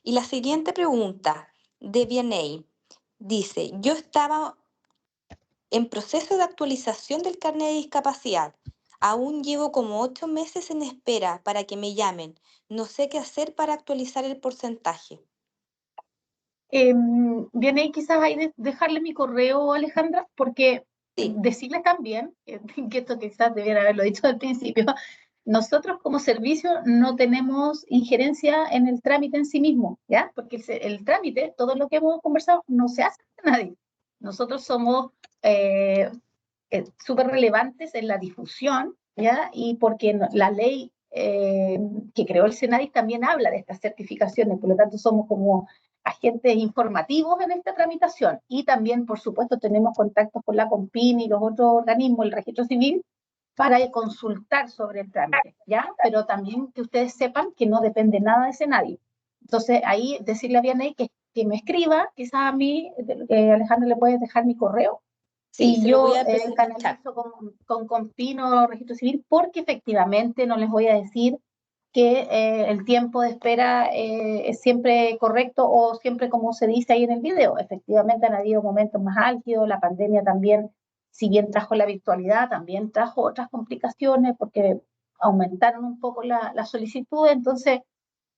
Y la siguiente pregunta de Vianey dice, yo estaba en proceso de actualización del carnet de discapacidad. Aún llevo como 8 meses en espera para que me llamen. No sé qué hacer para actualizar el porcentaje. Viene ahí quizás hay de dejarle mi correo, Alejandra, porque Sí, decirle también, que esto quizás debiera haberlo dicho al principio, nosotros como servicio no tenemos injerencia en el trámite en sí mismo, ¿ya? Porque el trámite, todo lo que hemos conversado, no se hace a nadie. Nosotros somos súper relevantes en la difusión, ¿ya? Y porque la ley que creó el Senadis también habla de estas certificaciones, por lo tanto somos como agentes informativos en esta tramitación y también, por supuesto, tenemos contactos con la COMPIN y los otros organismos, el registro civil, para consultar sobre el trámite, ¿ya? Pero también que ustedes sepan que no depende nada de Senadis. Entonces, ahí decirle a Vianey que me escriba, quizás a mí, Alejandro, le puedes dejar mi correo, sí, y se lo voy yo a presentar. canalizo con Compino Registro Civil, porque efectivamente no les voy a decir que el tiempo de espera es siempre correcto o siempre como se dice ahí en el video. Efectivamente han habido momentos más álgidos, la pandemia también, si bien trajo la virtualidad, también trajo otras complicaciones porque aumentaron un poco la solicitud, entonces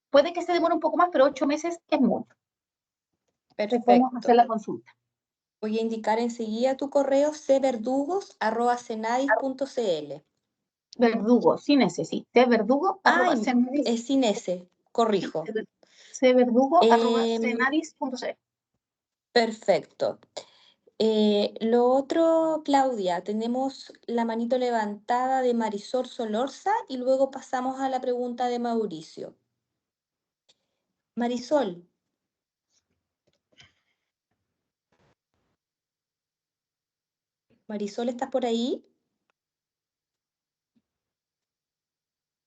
puede que se demore un poco más, pero 8 meses es mucho. Entonces podemos Perfecto. hacer la consulta. Voy a indicar enseguida tu correo cverdugos@cenadis.cl. Verdugo, sin ese, sí. Verdugo, Ay, es sin S, corrijo. cverdugo, Em, cenaris.cl. Perfecto. Lo otro, Claudia, tenemos la manito levantada de Marisol Solorza y luego pasamos a la pregunta de Mauricio. Marisol. Marisol, ¿estás por ahí?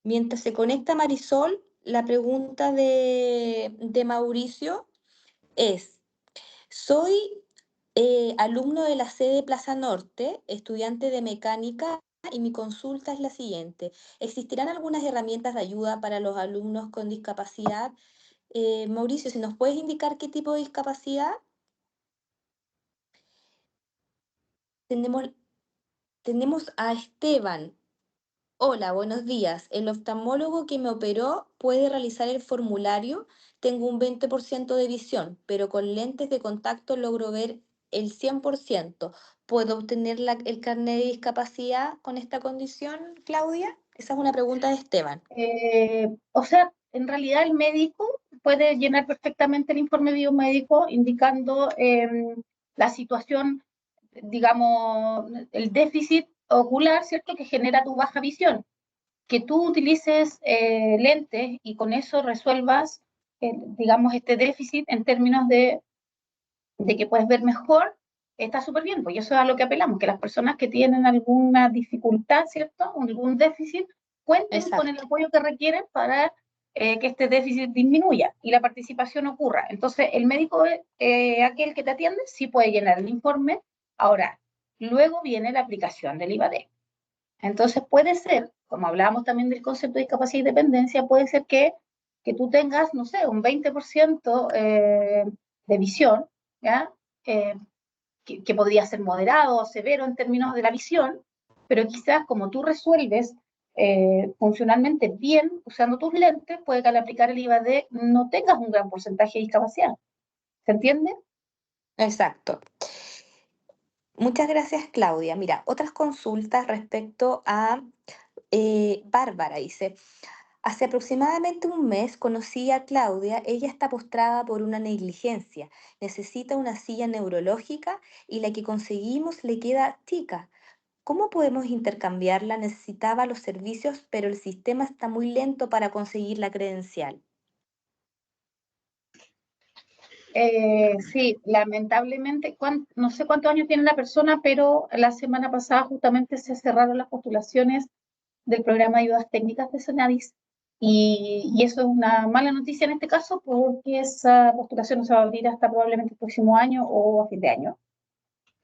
Mientras se conecta Marisol, la pregunta de Mauricio es, soy alumno de la sede Plaza Norte, estudiante de mecánica, y mi consulta es la siguiente. ¿Existirán algunas herramientas de ayuda para los alumnos con discapacidad? Mauricio, si nos puedes indicar qué tipo de discapacidad. Tenemos, tenemos a Esteban. Hola, buenos días. El oftalmólogo que me operó puede realizar el formulario. Tengo un 20% de visión, pero con lentes de contacto logro ver el 100%. ¿Puedo obtener el carnet de discapacidad con esta condición, Claudia? Esa es una pregunta de Esteban. O sea, en realidad el médico puede llenar perfectamente el informe biomédico indicando la situación, digamos, el déficit ocular, ¿cierto?, que genera tu baja visión. Que tú utilices lentes y con eso resuelvas, digamos, este déficit en términos de que puedes ver mejor, está súper bien, pues eso es a lo que apelamos, que las personas que tienen alguna dificultad, ¿cierto?, algún déficit, cuenten con el apoyo que requieren para que este déficit disminuya y la participación ocurra. Entonces, el médico, aquel que te atiende, sí puede llenar el informe. Ahora, luego viene la aplicación del IVAD. Entonces, puede ser, como hablábamos también del concepto de discapacidad y dependencia, puede ser que tú tengas, no sé, un 20% de visión, ¿ya? Que podría ser moderado o severo en términos de la visión, pero quizás como tú resuelves funcionalmente bien usando tus lentes, puede que al aplicar el IVAD no tengas un gran porcentaje de discapacidad. ¿Se entiende? Exacto. Muchas gracias, Claudia. Mira, otras consultas respecto a Bárbara dice, hace aproximadamente un mes conocí a Claudia, ella está postrada por una negligencia, necesita una silla neurológica y la que conseguimos le queda chica. ¿Cómo podemos intercambiarla? Necesitaba los servicios, pero el sistema está muy lento para conseguir la credencial. Sí, lamentablemente, no sé cuántos años tiene la persona, pero la semana pasada justamente se cerraron las postulaciones del programa de ayudas técnicas de Senadis y eso es una mala noticia en este caso porque esa postulación no se va a abrir hasta probablemente el próximo año o a fin de año.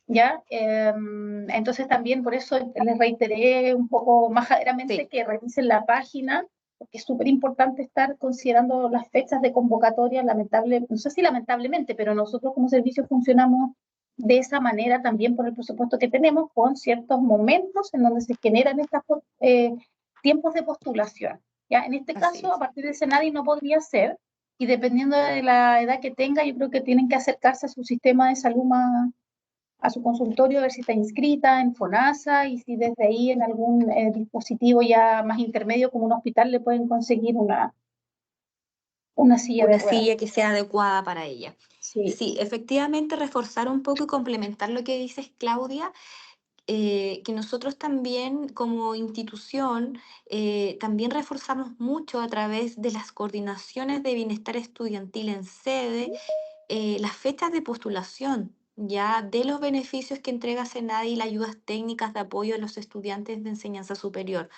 ¿Ya? Entonces también por eso les reiteré un poco majaderamente que revisen la página, porque es súper importante estar considerando las fechas de convocatoria, no sé si lamentablemente, pero nosotros como servicio funcionamos de esa manera también por el presupuesto que tenemos, con ciertos momentos en donde se generan estos tiempos de postulación. ¿Ya? En este caso, a partir de ese nadie no podría ser, y dependiendo de la edad que tenga, yo creo que tienen que acercarse a su sistema de salud a su consultorio, a ver si está inscrita en FONASA y si desde ahí en algún dispositivo ya más intermedio como un hospital le pueden conseguir una silla de ruedas. Una silla que sea adecuada para ella. Sí. Sí, efectivamente reforzar un poco y complementar lo que dices, Claudia, que nosotros también como institución también reforzamos mucho a través de las coordinaciones de bienestar estudiantil en sede, las fechas de postulación ya de los beneficios que entrega Senadi y las ayudas técnicas de apoyo a los estudiantes de enseñanza superior.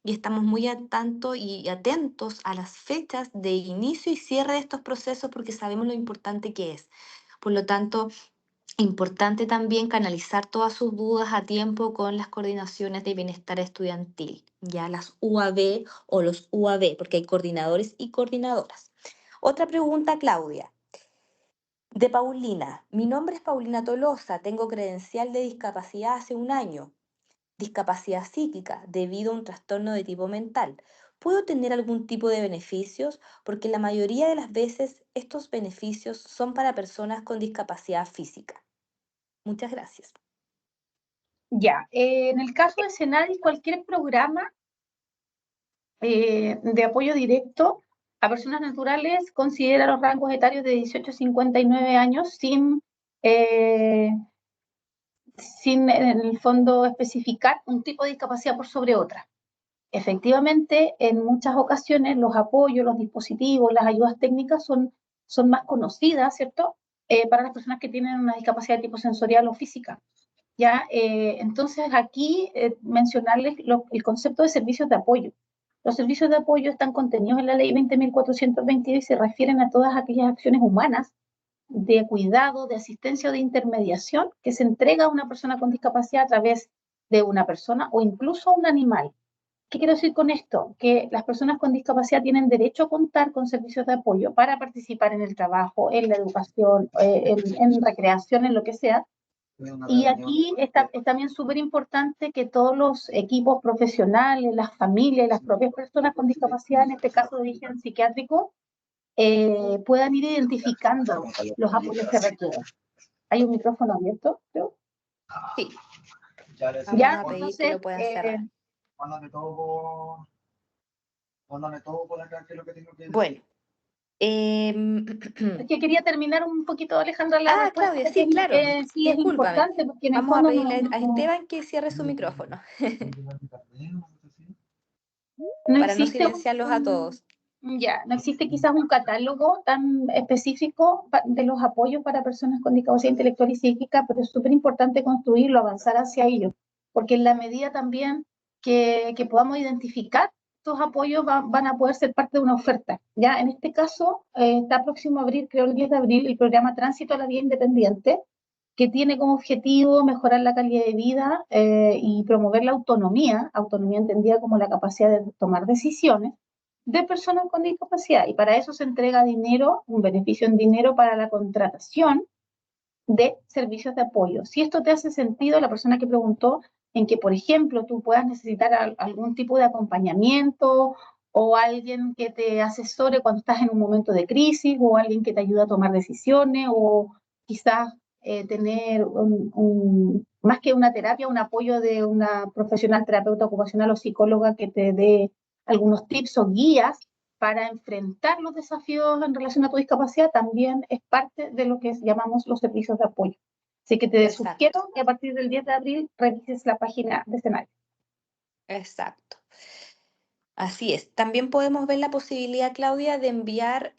Y estamos muy al tanto y atentos a las fechas de inicio y cierre de estos procesos porque sabemos lo importante que es. Por lo tanto, importante también canalizar todas sus dudas a tiempo con las coordinaciones de bienestar estudiantil, ya las UAB o los UAB, porque hay coordinadores y coordinadoras. Otra pregunta, Claudia. De Paulina. Mi nombre es Paulina Tolosa, tengo credencial de discapacidad hace un año, discapacidad psíquica debido a un trastorno de tipo mental. ¿Puedo tener algún tipo de beneficios? Porque la mayoría de las veces estos beneficios son para personas con discapacidad física. Muchas gracias. Ya, en el caso de Senadi, cualquier programa de apoyo directo a personas naturales considera los rangos etarios de 18 a 59 años sin en el fondo especificar un tipo de discapacidad por sobre otra. Efectivamente, en muchas ocasiones los apoyos, los dispositivos, las ayudas técnicas son más conocidas, ¿cierto? Para las personas que tienen una discapacidad de tipo sensorial o física. ¿Ya? Entonces, aquí mencionarles el concepto de servicios de apoyo. Los servicios de apoyo están contenidos en la ley 20.422 y se refieren a todas aquellas acciones humanas de cuidado, de asistencia o de intermediación que se entrega a una persona con discapacidad a través de una persona o incluso un animal. ¿Qué quiero decir con esto? Que las personas con discapacidad tienen derecho a contar con servicios de apoyo para participar en el trabajo, en la educación, en recreación, en lo que sea. Y aquí es también súper importante que todos los equipos profesionales, las familias, las propias personas con discapacidad, en este caso de origen psiquiátrico, puedan ir identificando los apoyos que requieren. ¿Hay un micrófono abierto? ¿Creo? Sí. Ya, Vamos a pedir que entonces, lo puedan cerrar. Mándame todo por acá, que es lo que tengo que decir. Bueno. Es que quería terminar un poquito, Alejandra, la respuesta. Claudia, sí, claro. Sí, es Discúlpame. importante porque en el Vamos a fondo pedirle a Esteban que cierre su micrófono no para no existe silenciarlos a todos. Ya, no existe quizás un catálogo tan específico de los apoyos para personas con discapacidad intelectual y psíquica, pero es súper importante construirlo, avanzar hacia ello, porque en la medida también que podamos identificar estos apoyos van a poder ser parte de una oferta. Ya, en este caso, está próximo a abrir, creo el 10 de abril, el programa Tránsito a la Vía Independiente, que tiene como objetivo mejorar la calidad de vida y promover la autonomía entendida como la capacidad de tomar decisiones, de personas con discapacidad, y para eso se entrega dinero, un beneficio en dinero para la contratación de servicios de apoyo. Si esto te hace sentido, la persona que preguntó en que, por ejemplo, tú puedas necesitar algún tipo de acompañamiento o alguien que te asesore cuando estás en un momento de crisis o alguien que te ayude a tomar decisiones o quizás tener más que una terapia, un apoyo de una profesional terapeuta ocupacional o psicóloga que te dé algunos tips o guías para enfrentar los desafíos en relación a tu discapacidad, también es parte de lo que llamamos los servicios de apoyo. Así que te sugiero que a partir del 10 de abril revises la página de escenario. Exacto. Así es. También podemos ver la posibilidad, Claudia, de enviar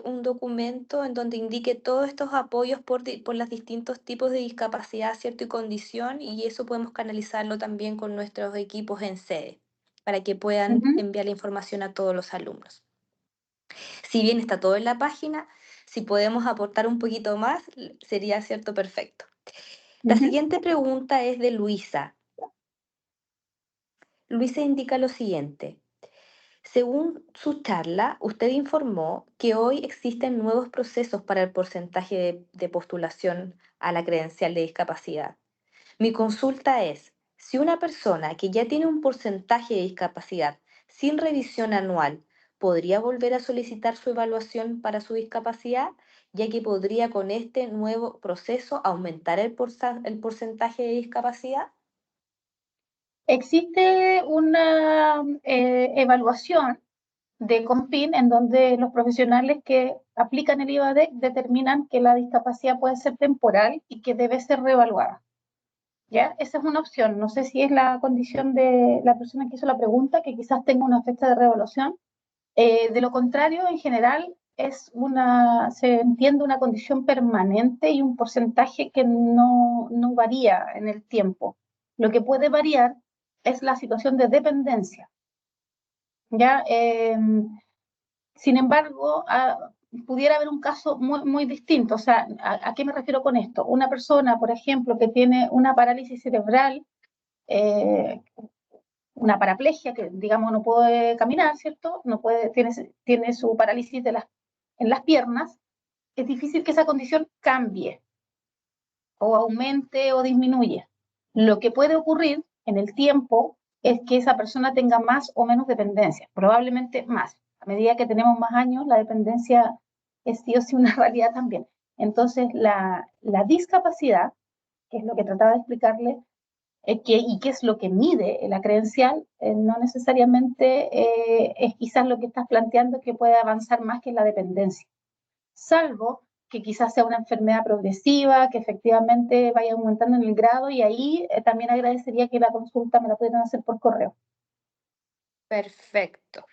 un documento en donde indique todos estos apoyos por los distintos tipos de discapacidad, ¿cierto? Y condición, y eso podemos canalizarlo también con nuestros equipos en sede, para que puedan enviar la información a todos los alumnos. Si bien está todo en la página, si podemos aportar un poquito más, sería, ¿cierto? Perfecto. La siguiente pregunta es de Luisa. Luisa indica lo siguiente. Según su charla, usted informó que hoy existen nuevos procesos para el porcentaje de postulación a la credencial de discapacidad. Mi consulta es, si una persona que ya tiene un porcentaje de discapacidad sin revisión anual, ¿podría volver a solicitar su evaluación para su discapacidad, ya que podría con este nuevo proceso aumentar el porcentaje de discapacidad? Existe una evaluación de COMPIN en donde los profesionales que aplican el IVADEC determinan que la discapacidad puede ser temporal y que debe ser reevaluada. ¿Ya? Esa es una opción. No sé si es la condición de la persona que hizo la pregunta, que quizás tenga una fecha de reevaluación. De lo contrario, en general, se entiende una condición permanente y un porcentaje que no varía en el tiempo. Lo que puede variar es la situación de dependencia. ¿Ya? Sin embargo, pudiera haber un caso muy, muy distinto. O sea, ¿a qué me refiero con esto? Una persona, por ejemplo, que tiene una parálisis cerebral, una paraplegia, que digamos no puede caminar, ¿cierto? No puede, tiene su parálisis en las piernas, es difícil que esa condición cambie o aumente o disminuya. Lo que puede ocurrir en el tiempo es que esa persona tenga más o menos dependencia, probablemente más. A medida que tenemos más años, la dependencia es sí o sí una realidad también. Entonces, la discapacidad, que es lo que trataba de explicarle, y qué es lo que mide la credencial, no necesariamente es quizás lo que estás planteando que puede avanzar más que la dependencia, salvo que quizás sea una enfermedad progresiva, que efectivamente vaya aumentando en el grado, y ahí también agradecería que la consulta me la pudieran hacer por correo. Perfecto.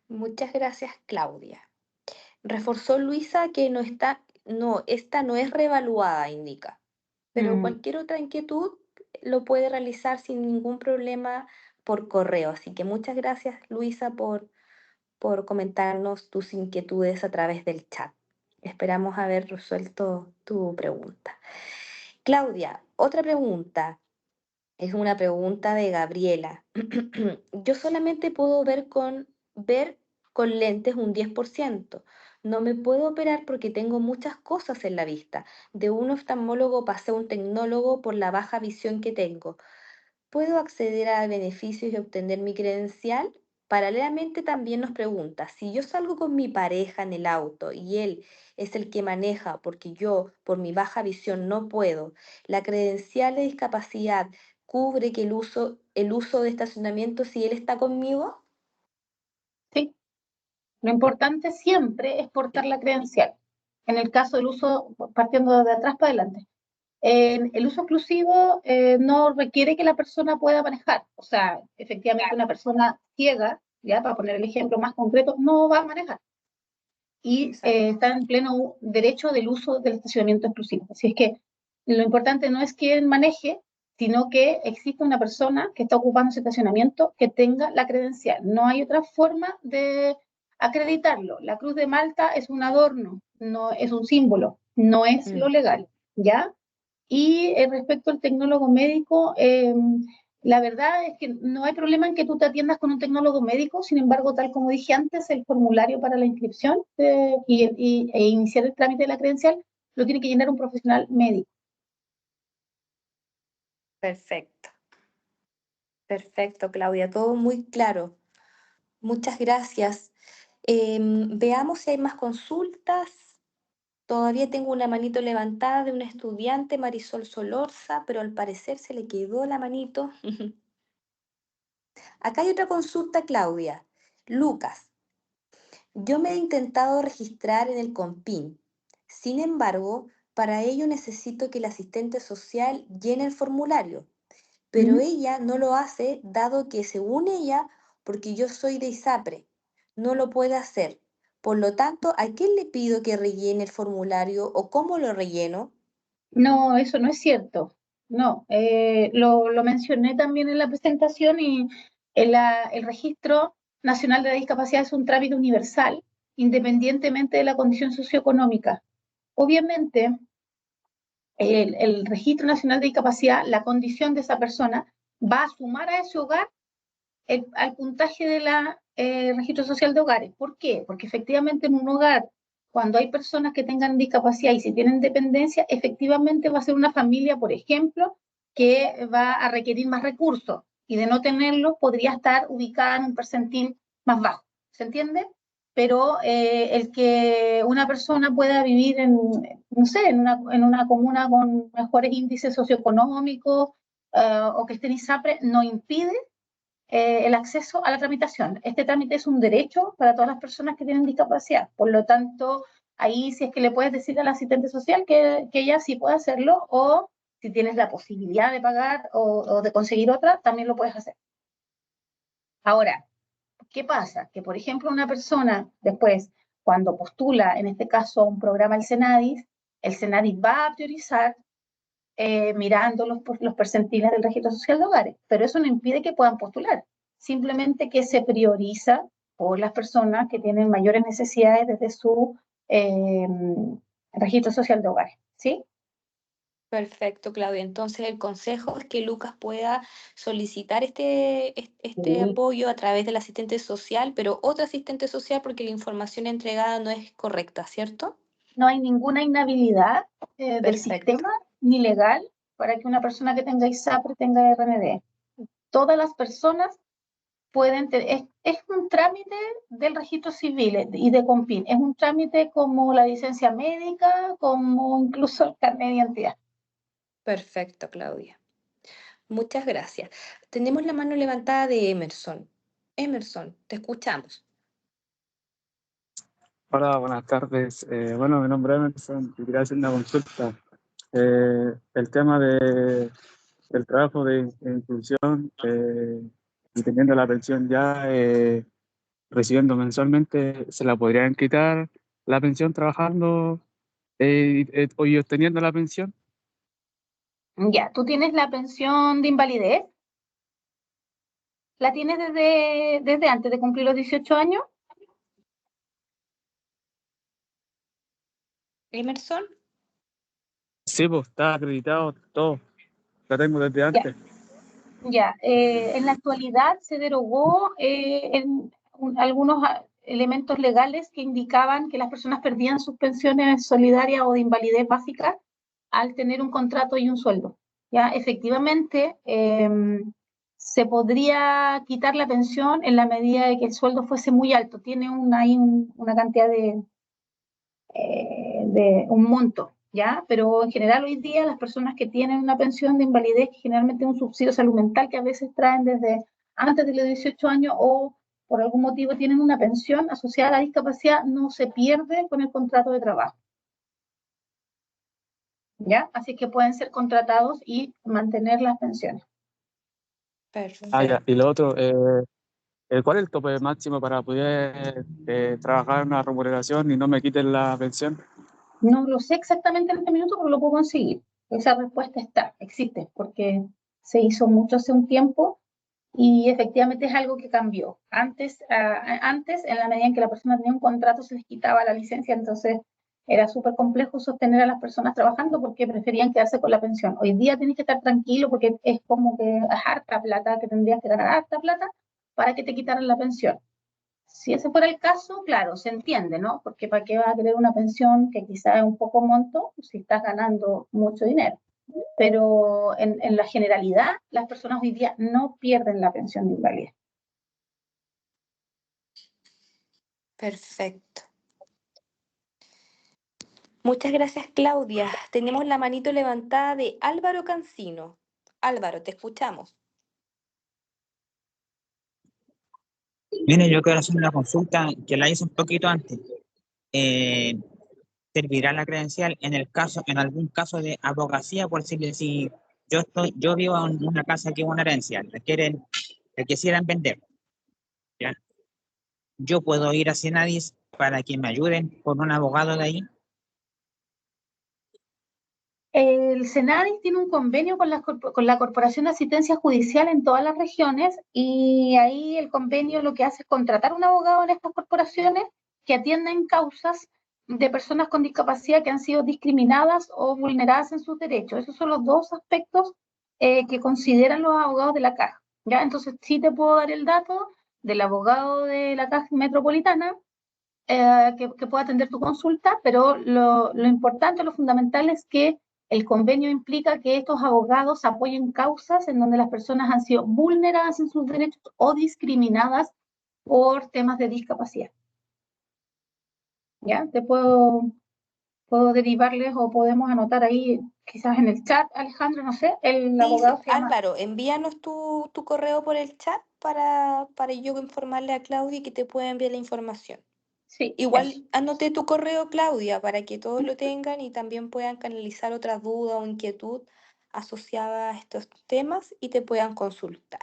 Muchas gracias, Claudia. Reforzó Luisa que esta no es reevaluada, indica, pero cualquier otra inquietud lo puede realizar sin ningún problema por correo. Así que muchas gracias, Luisa, por comentarnos tus inquietudes a través del chat. Esperamos haber resuelto tu pregunta. Claudia, otra pregunta. Es una pregunta de Gabriela. Yo solamente puedo ver con lentes un 10%. No me puedo operar porque tengo muchas cosas en la vista. De un oftalmólogo pasé a un tecnólogo por la baja visión que tengo. ¿Puedo acceder a beneficios y obtener mi credencial? Paralelamente también nos pregunta, si yo salgo con mi pareja en el auto y él es el que maneja porque yo por mi baja visión no puedo, ¿la credencial de discapacidad cubre que el uso de estacionamiento si él está conmigo? Sí, lo importante siempre es portar la credencial. En el caso del uso, partiendo de atrás para adelante. El uso exclusivo no requiere que la persona pueda manejar. O sea, efectivamente una persona ciega, ya para poner el ejemplo más concreto, no va a manejar. Y está en pleno derecho del uso del estacionamiento exclusivo. Así es que lo importante no es quién maneje, sino que existe una persona que está ocupando ese estacionamiento que tenga la credencial. No hay otra forma de acreditarlo. La Cruz de Malta es un adorno, no es un símbolo, no es lo legal, ¿ya? Y respecto al tecnólogo médico, la verdad es que no hay problema en que tú te atiendas con un tecnólogo médico, sin embargo, tal como dije antes, el formulario para la inscripción e iniciar el trámite de la credencial lo tiene que llenar un profesional médico. Perfecto. Perfecto, Claudia, todo muy claro. Muchas gracias. Veamos si hay más consultas. Todavía tengo una manito levantada de una estudiante, Marisol Solorza, pero al parecer se le quedó la manito. Acá hay otra consulta, Claudia. Lucas, yo me he intentado registrar en el COMPIN. Sin embargo, para ello necesito que el asistente social llene el formulario, pero ella no lo hace dado que según ella, porque yo soy de ISAPRE, no lo puede hacer. Por lo tanto, ¿a quién le pido que rellene el formulario o cómo lo relleno? No, eso no es cierto. No, lo mencioné también en la presentación y el Registro Nacional de la Discapacidad es un trámite universal, independientemente de la condición socioeconómica. Obviamente, el Registro Nacional de Discapacidad, la condición de esa persona va a sumar a ese hogar al puntaje del Registro Social de Hogares. ¿Por qué? Porque efectivamente en un hogar, cuando hay personas que tengan discapacidad y si tienen dependencia, efectivamente va a ser una familia, por ejemplo, que va a requerir más recursos y de no tenerlos podría estar ubicada en un percentil más bajo. ¿Se entiende? Pero el que una persona pueda vivir no sé, en una comuna con mejores índices socioeconómicos o que esté en ISAPRE, no impide el acceso a la tramitación. Este trámite es un derecho para todas las personas que tienen discapacidad. Por lo tanto, ahí si es que le puedes decir al asistente social que ella sí puede hacerlo, o si tienes la posibilidad de pagar o de conseguir otra, también lo puedes hacer. Ahora, ¿qué pasa? Que, por ejemplo, una persona después, cuando postula, en este caso, un programa el Senadis va a priorizar mirando los percentiles del registro social de hogares, pero eso no impide que puedan postular, simplemente que se prioriza por las personas que tienen mayores necesidades desde su registro social de hogares, ¿sí? Perfecto, Claudia. Entonces el consejo es que Lucas pueda solicitar este apoyo a través del asistente social, pero otro asistente social porque la información entregada no es correcta, ¿cierto? No hay ninguna inhabilidad del sistema ni legal para que una persona que tenga ISAPRE tenga RND. Todas las personas pueden tener, es un trámite del registro civil y de COMPIN, es un trámite como la licencia médica, como incluso el carnet de identidad. Perfecto, Claudia. Muchas gracias. Tenemos la mano levantada de Emerson. Emerson, te escuchamos. Hola, buenas tardes. Bueno, mi nombre es Emerson y quería hacer una consulta. El tema del trabajo de inclusión y teniendo la pensión ya recibiendo mensualmente, ¿se la podrían quitar la pensión trabajando y obteniendo la pensión? Ya, ¿tú tienes la pensión de invalidez? ¿La tienes desde antes de cumplir los 18 años? Emerson. Sí, pues está acreditado todo. Lo tengo desde antes. En la actualidad se derogó algunos elementos legales que indicaban que las personas perdían sus pensiones solidarias o de invalidez básica al tener un contrato y un sueldo. Ya, efectivamente, se podría quitar la pensión en la medida de que el sueldo fuese muy alto. Tiene una cantidad de un monto, ¿ya? Pero en general hoy día las personas que tienen una pensión de invalidez, que generalmente es un subsidio de salud mental que a veces traen desde antes de los 18 años o por algún motivo tienen una pensión asociada a la discapacidad, no se pierde con el contrato de trabajo. ¿Ya? Así que pueden ser contratados y mantener las pensiones. Perfecto. Ya. Y lo otro, ¿cuál es el tope máximo para poder trabajar en una remuneración y no me quiten la pensión? No lo sé exactamente en este minuto, pero lo puedo conseguir. Esa respuesta existe, porque se hizo mucho hace un tiempo y efectivamente es algo que cambió. Antes, en la medida en que la persona tenía un contrato, se les quitaba la licencia, entonces era súper complejo sostener a las personas trabajando porque preferían quedarse con la pensión. Hoy día tienes que estar tranquilo porque es como que es harta plata, que tendrías que ganar harta plata para que te quitaran la pensión. Si ese fuera el caso, claro, se entiende, ¿no? Porque ¿para qué vas a querer una pensión que quizá es un poco monto si estás ganando mucho dinero? Pero en la generalidad, las personas hoy día no pierden la pensión de invalidez. Perfecto. Muchas gracias, Claudia. Tenemos la manito levantada de Álvaro Cancino. Álvaro, te escuchamos. Mire, yo quiero hacer una consulta que la hice un poquito antes. ¿Servirá la credencial en algún caso de abogacía? Por decirle, si yo vivo en una casa que es una herencia, la quisieran vender, ¿ya? Yo puedo ir a Cenadis para que me ayuden con un abogado de ahí. El Senadis tiene un convenio con la Corporación de Asistencia Judicial en todas las regiones y ahí el convenio lo que hace es contratar un abogado en estas corporaciones que atienden causas de personas con discapacidad que han sido discriminadas o vulneradas en sus derechos. Esos son los dos aspectos que consideran los abogados de la Caja, ¿ya? Entonces sí te puedo dar el dato del abogado de la Caja Metropolitana que pueda atender tu consulta, pero lo importante, lo fundamental es que el convenio implica que estos abogados apoyen causas en donde las personas han sido vulneradas en sus derechos o discriminadas por temas de discapacidad. ¿Ya? Te puedo derivarles o podemos anotar ahí, quizás en el chat, Alejandro, no sé, el abogado se llama... Álvaro, envíanos tu correo por el chat para yo informarle a Claudia que te pueda enviar la información. Sí, igual eso. anoté tu correo, Claudia, para que todos lo tengan y también puedan canalizar otras dudas o inquietud asociada a estos temas y te puedan consultar.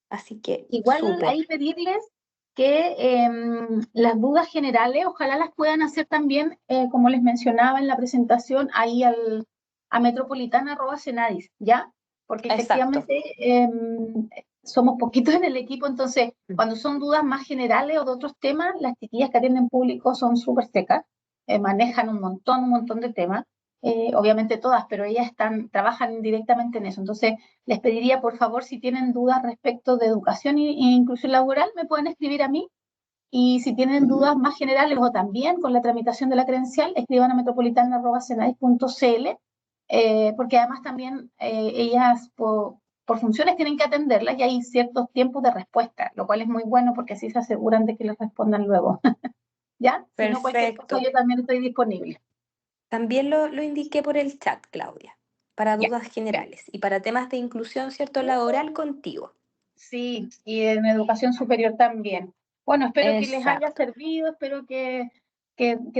Así que, igual súper. ahí pedirles que las dudas generales, ojalá las puedan hacer también, como les mencionaba en la presentación, ahí a metropolitana@cenadis, ¿ya? Porque efectivamente somos poquitos en el equipo, entonces cuando son dudas más generales o de otros temas, las chiquillas que atienden público son súper secas, manejan un montón de temas, obviamente todas, pero ellas trabajan directamente en eso. Entonces les pediría por favor, si tienen dudas respecto de educación e inclusión laboral, me pueden escribir a mí. Y si tienen dudas más generales o también con la tramitación de la credencial, escriban a metropolitana@cenadis.cl, porque además también ellas por funciones tienen que atenderlas y hay ciertos tiempos de respuesta, lo cual es muy bueno porque así se aseguran de que les respondan luego. ¿Ya? Si no, cualquier cosa yo también estoy disponible. También lo indiqué por el chat, Claudia, para dudas generales y para temas de inclusión, ¿cierto? Laboral contigo. Sí, y en educación superior también. Bueno, espero que les haya servido, espero que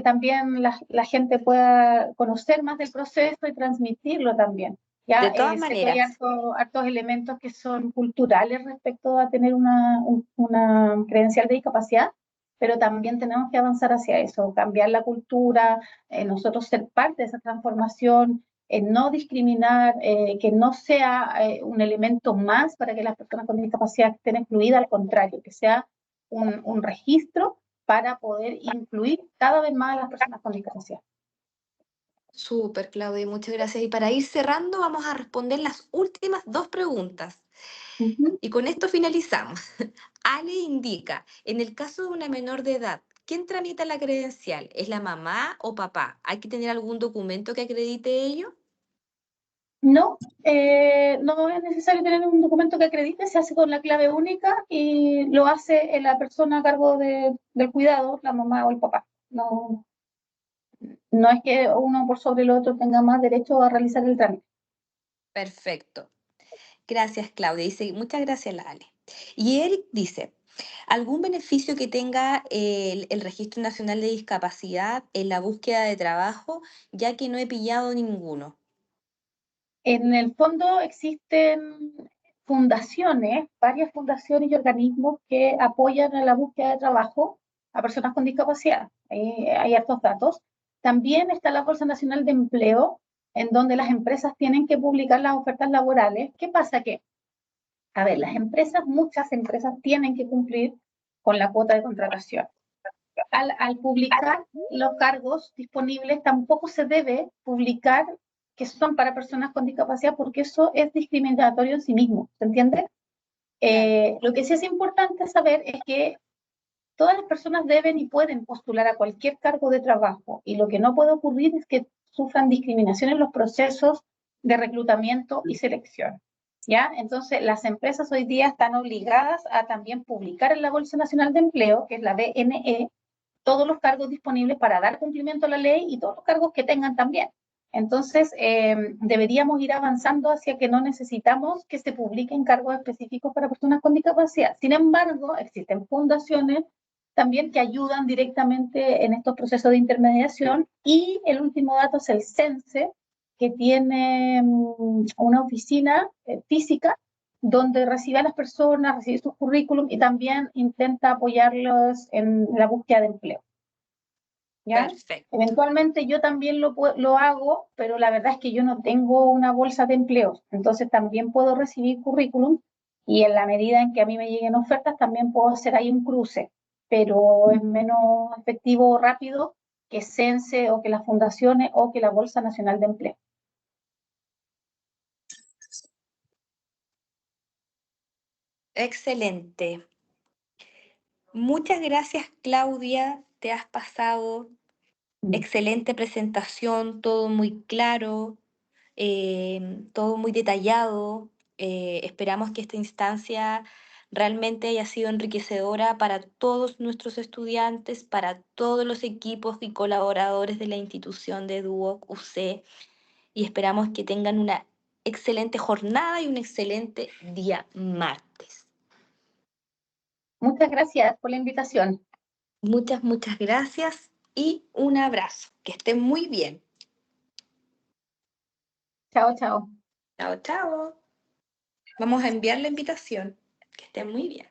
también la gente pueda conocer más del proceso y transmitirlo también. Ya, de todas sé que hay maneras. hartos elementos que son culturales respecto a tener una credencial de discapacidad, pero también tenemos que avanzar hacia eso, cambiar la cultura, nosotros ser parte de esa transformación, no discriminar, que no sea un elemento más para que las personas con discapacidad estén excluidas, al contrario, que sea un registro para poder incluir cada vez más a las personas con discapacidad. Súper, Claudia, muchas gracias. Y para ir cerrando, vamos a responder las últimas 2 preguntas. Y con esto finalizamos. Ale indica, en el caso de una menor de edad, ¿quién tramita la credencial? ¿Es la mamá o papá? ¿Hay que tener algún documento que acredite ello? No, no es necesario tener un documento que acredite, se hace con la clave única y lo hace la persona a cargo del cuidado, la mamá o el papá. No, no es que uno por sobre el otro tenga más derecho a realizar el trámite. Perfecto. Gracias, Claudia. Dice, muchas gracias, la Ale. Y Eric dice, ¿algún beneficio que tenga el Registro Nacional de Discapacidad en la búsqueda de trabajo, ya que no he pillado ninguno? En el fondo existen fundaciones, varias fundaciones y organismos que apoyan a la búsqueda de trabajo a personas con discapacidad. Hay hartos datos. También está la Bolsa Nacional de Empleo, en donde las empresas tienen que publicar las ofertas laborales. ¿Qué pasa? Que, a ver, las empresas, muchas empresas tienen que cumplir con la cuota de contratación. Al publicar los cargos disponibles, tampoco se debe publicar que son para personas con discapacidad, porque eso es discriminatorio en sí mismo, ¿se entiende? Lo que sí es importante saber es que todas las personas deben y pueden postular a cualquier cargo de trabajo, y lo que no puede ocurrir es que sufran discriminación en los procesos de reclutamiento y selección. ¿Ya? Entonces, las empresas hoy día están obligadas a también publicar en la Bolsa Nacional de Empleo, que es la BNE, todos los cargos disponibles para dar cumplimiento a la ley y todos los cargos que tengan también. Entonces, deberíamos ir avanzando hacia que no necesitamos que se publiquen cargos específicos para personas con discapacidad. Sin embargo, existen fundaciones también que ayudan directamente en estos procesos de intermediación, y el último dato es el CENSE, que tiene una oficina física donde recibe a las personas, recibe sus currículum y también intenta apoyarlos en la búsqueda de empleo. ¿Ya? Perfecto. Eventualmente yo también lo hago, pero la verdad es que yo no tengo una bolsa de empleos, entonces también puedo recibir currículum, y en la medida en que a mí me lleguen ofertas también puedo hacer ahí un cruce, pero es menos efectivo o rápido que CENSE o que las fundaciones o que la Bolsa Nacional de Empleo. Excelente. Muchas gracias, Claudia. Te has pasado. Excelente presentación, todo muy claro, todo muy detallado. Esperamos que esta instancia realmente haya sido enriquecedora para todos nuestros estudiantes, para todos los equipos y colaboradores de la institución de Duoc UC, y esperamos que tengan una excelente jornada y un excelente día martes. Muchas gracias por la invitación. Muchas, muchas gracias y un abrazo. Que estén muy bien. Chao, chao. Chao, chao. Vamos a enviar la invitación. Que estén muy bien.